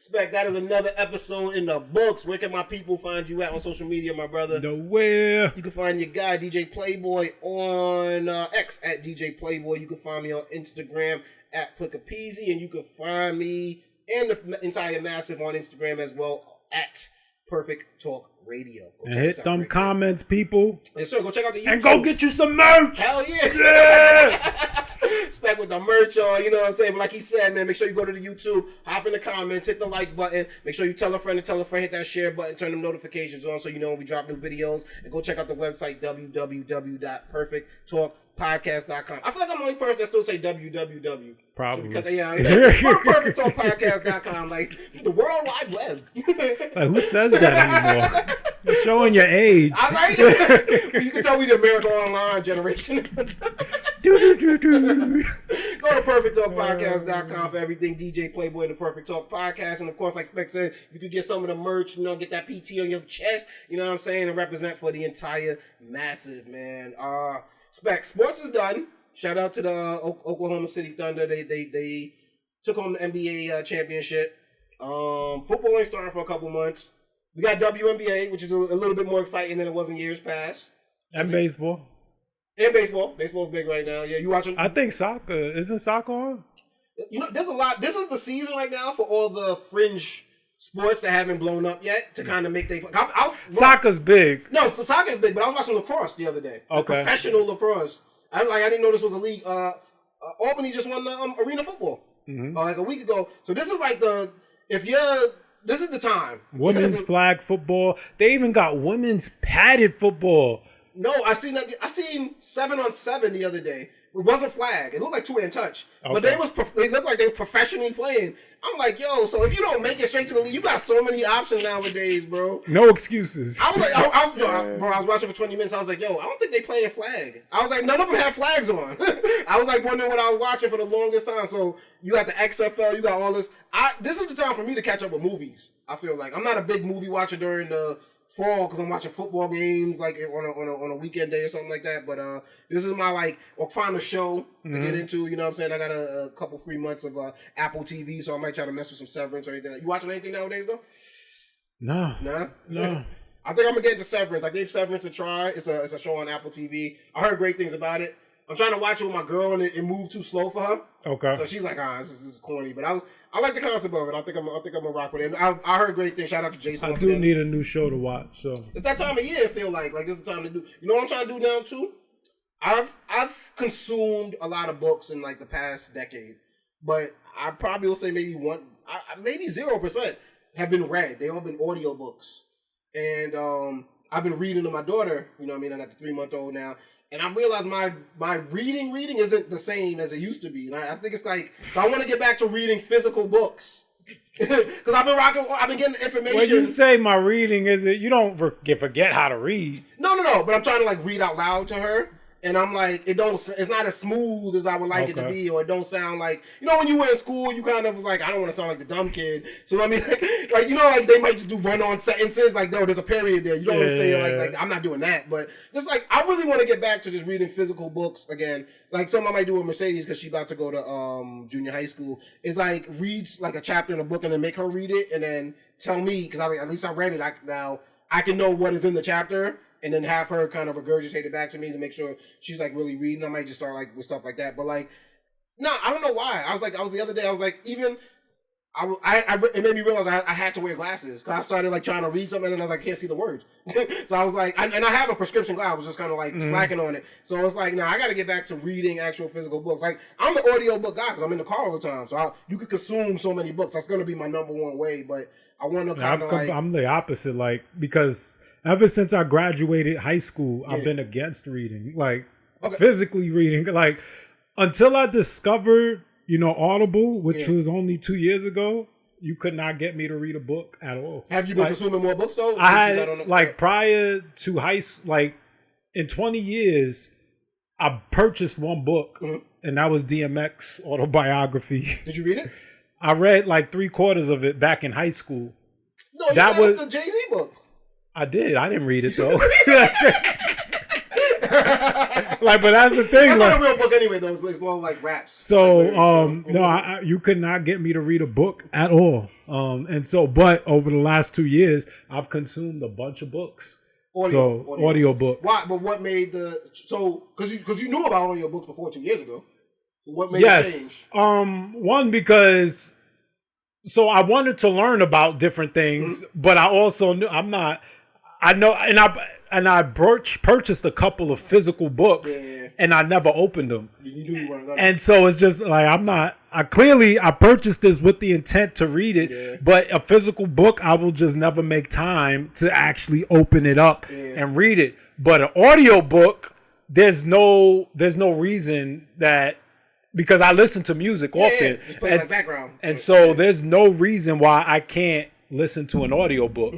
Spec, that is another episode in the books. Where can my people find you at on social media, my brother? Nowhere. You can find your guy, DJ Playboy, on X at DJ Playboy. You can find me on Instagram at Plickapeasy. And you can find me and the entire Massive on Instagram as well at Perfect Talk Radio. Go And check us hit out them right comments, people. there. Yes, sir. Go check out the YouTube. And go get you some merch. Hell yeah. Yeah. Spec with the merch on, you know what I'm saying? But like he said, man, make sure you go to the YouTube, hop in the comments, hit the like button, make sure you tell a friend to tell a friend, hit that share button, turn them notifications on so you know when we drop new videos, and go check out the website, www.perfecttalkpodcast.com. I feel like I'm the only person that still say www. Probably. Because, yeah, go to perfecttalkpodcast.com, like the World Wide Web. Like, who says that anymore? You're showing your age. All right. You can tell we the America Online generation. Go to perfecttalkpodcast.com for everything DJ Playboy and the Perfect Talk Podcast. And of course, like Spec said, you could get some of the merch, you know, get that PT on your chest, you know what I'm saying, and represent for the entire massive, man. Spec, sports is done. Shout out to the Oklahoma City Thunder. They took home the NBA championship. Football ain't starting for a couple months. We got WNBA, which is a little bit more exciting than it was in years past. And baseball. And baseball. Baseball's big right now. Yeah, you watching? I think soccer. Isn't soccer on? You know, there's a lot. This is the season right now for all the fringe sports that haven't blown up yet to kind of make they. Soccer's big. No, so soccer's big, but I was watching lacrosse the other day. Okay. Professional lacrosse. I didn't know this was a league. Albany just won the arena football like a week ago. So this is like this is the time. Women's flag football. They even got women's padded football. No, I seen 7-on-7 the other day. It wasn't flag. It looked like two-hand touch. Okay. But they looked like they were professionally playing. I'm like, yo, so if you don't make it straight to the league, you got so many options nowadays, bro. No excuses. I was like, I was watching for 20 minutes. I was like, yo, I don't think they playing flag. I was like, none of them have flags on. I was like wondering what I was watching for the longest time. So you got the XFL, you got all this. This is the time for me to catch up with movies. I feel like I'm not a big movie watcher during the fall because I'm watching football games like on a weekend day or something like that. But this is my or find a show to get into. You know what I'm saying? I got a couple free months of Apple TV, so I might try to mess with some Severance or anything. You watching anything nowadays though? No. No. I think I'm gonna get into Severance. I gave Severance a try. It's a show on Apple TV. I heard great things about it. I'm trying to watch it with my girl, and it moved too slow for her. Okay. So she's like, this is corny. But I like the concept of it. I think I'm gonna rock with it. And I heard great things. Shout out to Jason. I do need a new show to watch. So it's that time of year. I feel like this is the time to do. You know what I'm trying to do now too? I've consumed a lot of books in the past decade, but I probably will say maybe 0% have been read. They all been audiobooks, and I've been reading to my daughter. You know what I mean? I got the 3-month-old now. And I realized my reading isn't the same as it used to be. And I think it's I want to get back to reading physical books. Because I've been getting information. When you say my reading, you don't forget how to read. No. But I'm trying to read out loud to her. And I'm like, it's not as smooth as I would like it to be, or it don't sound like, when you were in school, you kind of was like, I don't want to sound like the dumb kid. So I mean, they might just do run-on sentences, no, there's a period there. You don't want to say I'm not doing that, but just I really want to get back to just reading physical books again. Something I might do with Mercedes because she's about to go to junior high school. Is reads a chapter in a book and then make her read it and then tell me, because at least I read it. Now I can know what is in the chapter. And then have her kind of regurgitate it back to me to make sure she's really reading. I might just start with stuff like that. But no, I don't know why. I was the other day, I was even, it made me realize I had to wear glasses. Cause I started trying to read something and I was I can't see the words. So I was and I have a prescription glass. I was just kind of slacking on it. So it's I got to get back to reading actual physical books. I'm the audiobook guy because I'm in the car all the time. So you could consume so many books. That's going to be my number one way. But I want to kind of I'm the opposite. Because ever since I graduated high school, I've been against reading, physically reading. Until I discovered, Audible, which was only 2 years ago, you could not get me to read a book at all. Have you been consuming more books though? I had prior to high school, in 20 years, I purchased one book, and that was DMX autobiography. Did you read it? I read 3/4 of it back in high school. No, that was the Jay-Z book. I did. I didn't read it though. But that's the thing. That's not a real book anyway, though. It's long raps. So, you could not get me to read a book at all. But over the last 2 years, I've consumed a bunch of books. Audio book. Why? But what made because you knew about audio books before 2 years ago. What made the change? One, because so I wanted to learn about different things, but I also knew I know, and I purchased a couple of physical books, and I never opened them. And so it's just like I purchased this with the intent to read it, but a physical book I will just never make time to actually open it up and read it. But an audio book, there's no reason that. Because I listen to music often, just play like background. And so there's no reason why I can't listen to an audiobook.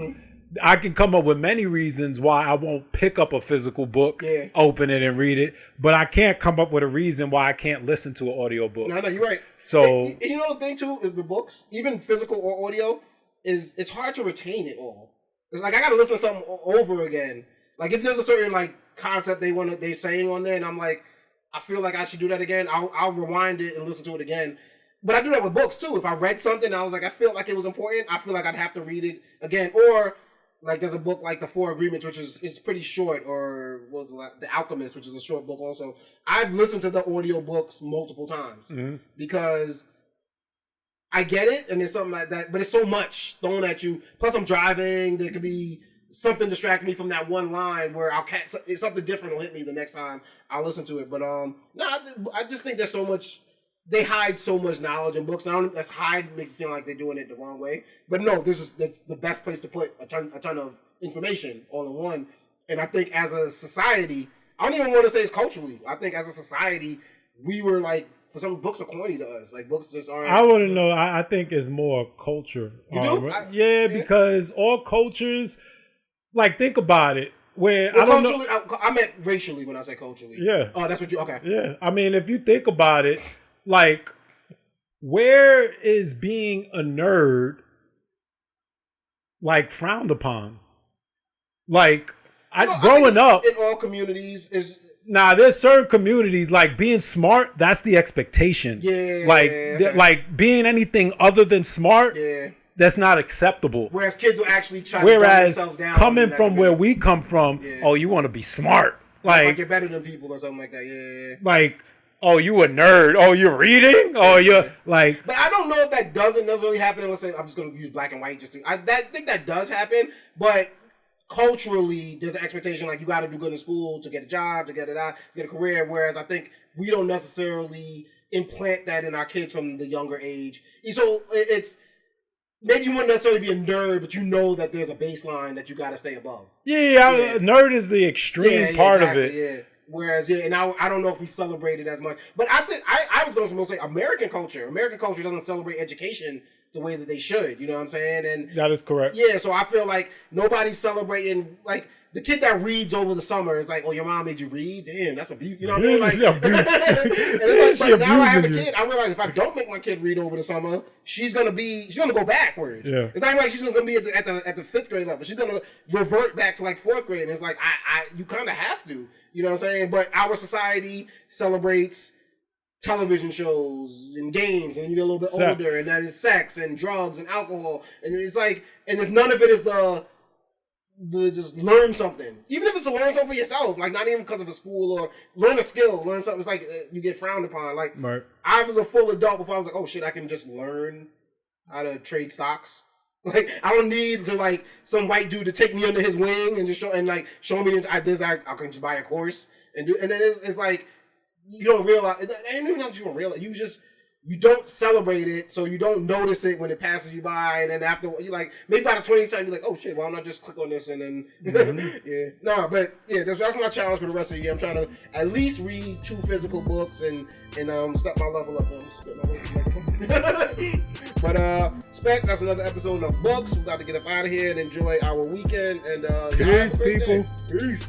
I can come up with many reasons why I won't pick up a physical book, open it and read it, but I can't come up with a reason why I can't listen to an audiobook. No, you're right. So and you know the thing too is with books, even physical or audio, is it's hard to retain it all. It's like I gotta listen to something over again. Like if there's a certain like concept they're saying on there, and I'm like, I feel like I should do that again. I'll rewind it and listen to it again. But I do that with books too. If I read something, I was like, I feel like it was important. I feel like I'd have to read it again. Or like there's a book like The Four Agreements, which is pretty short, or what was it, The Alchemist, which is a short book also. I've listened to the audio books multiple times because I get it, and there's something like that, but it's so much thrown at you. Plus, I'm driving. There could be something distracting me from that one line where something different will hit me the next time I'll listen to it. But I just think there's so much. They hide so much knowledge in books. That's hide makes it seem like they're doing it the wrong way. But no, that's the best place to put a ton of information all in one. And I think as a society, I don't even want to say it's culturally. I think as a society, we were like, for some books are corny to us. Like books just aren't. I wouldn't know. I think it's more culture. You do? Yeah, because all cultures. Like, think about it. Where well, I don't culturally, know. I meant racially when I say culturally. Yeah. Oh, that's what you. Okay. Yeah. I mean, if you think about it, like, where is being a nerd like frowned upon? Like, growing up in all communities is. There's certain communities like being smart. That's the expectation. Yeah. Like being anything other than smart. Yeah. That's not acceptable. Whereas kids will actually try to dumb themselves down. Coming from where we come from, oh, you want to be smart. Like you're better than people or something like that. Yeah. Like, oh, you a nerd. Oh, you're reading. Oh, you're like. But I don't know if that doesn't necessarily happen. Let's say I'm just going to use black and white. I think that does happen. But culturally, there's an expectation like you got to do good in school to get a job, to get a career. Whereas I think we don't necessarily implant that in our kids from the younger age. So it's. Maybe you wouldn't necessarily be a nerd, but you know that there's a baseline that you got to stay above. Yeah, nerd is the extreme part of it. Yeah. Whereas, and I don't know if we celebrate it as much. But I think I was going to say American culture doesn't celebrate education the way that they should. You know what I'm saying? And that is correct. Yeah, so I feel like nobody's celebrating like. The kid that reads over the summer is like, oh, your mom made you read? Damn, that's abuse. You know what I mean? Like, and it's like, but now I have a kid. I realize if I don't make my kid read over the summer, she's gonna go backwards. Yeah. It's not like she's gonna be at the 5th grade level. She's gonna revert back to like 4th grade. And it's like you kind of have to. You know what I'm saying? But our society celebrates television shows and games, and you get a little bit older, and that is sex and drugs and alcohol, and it's like, and none of it is the just learn something, even if it's to learn something for yourself, like not even because of a school or learn a skill, learn something. It's like you get frowned upon. Like I was a full adult before I was like, oh shit, I can just learn how to trade stocks. Like I don't need to like some white dude to take me under his wing and just show me I can just buy a course and do. And then it's like you don't realize. And even not you don't realize. You don't celebrate it, so you don't notice it when it passes you by, and then after you like maybe by the 20th time you're like, oh shit, why don't I just click on this and then that's my challenge for the rest of the year. I'm trying to at least read 2 physical books and step my level up. But Spec, that's another episode of Books. We got to get up out of here and enjoy our weekend. And peace, people. Peace.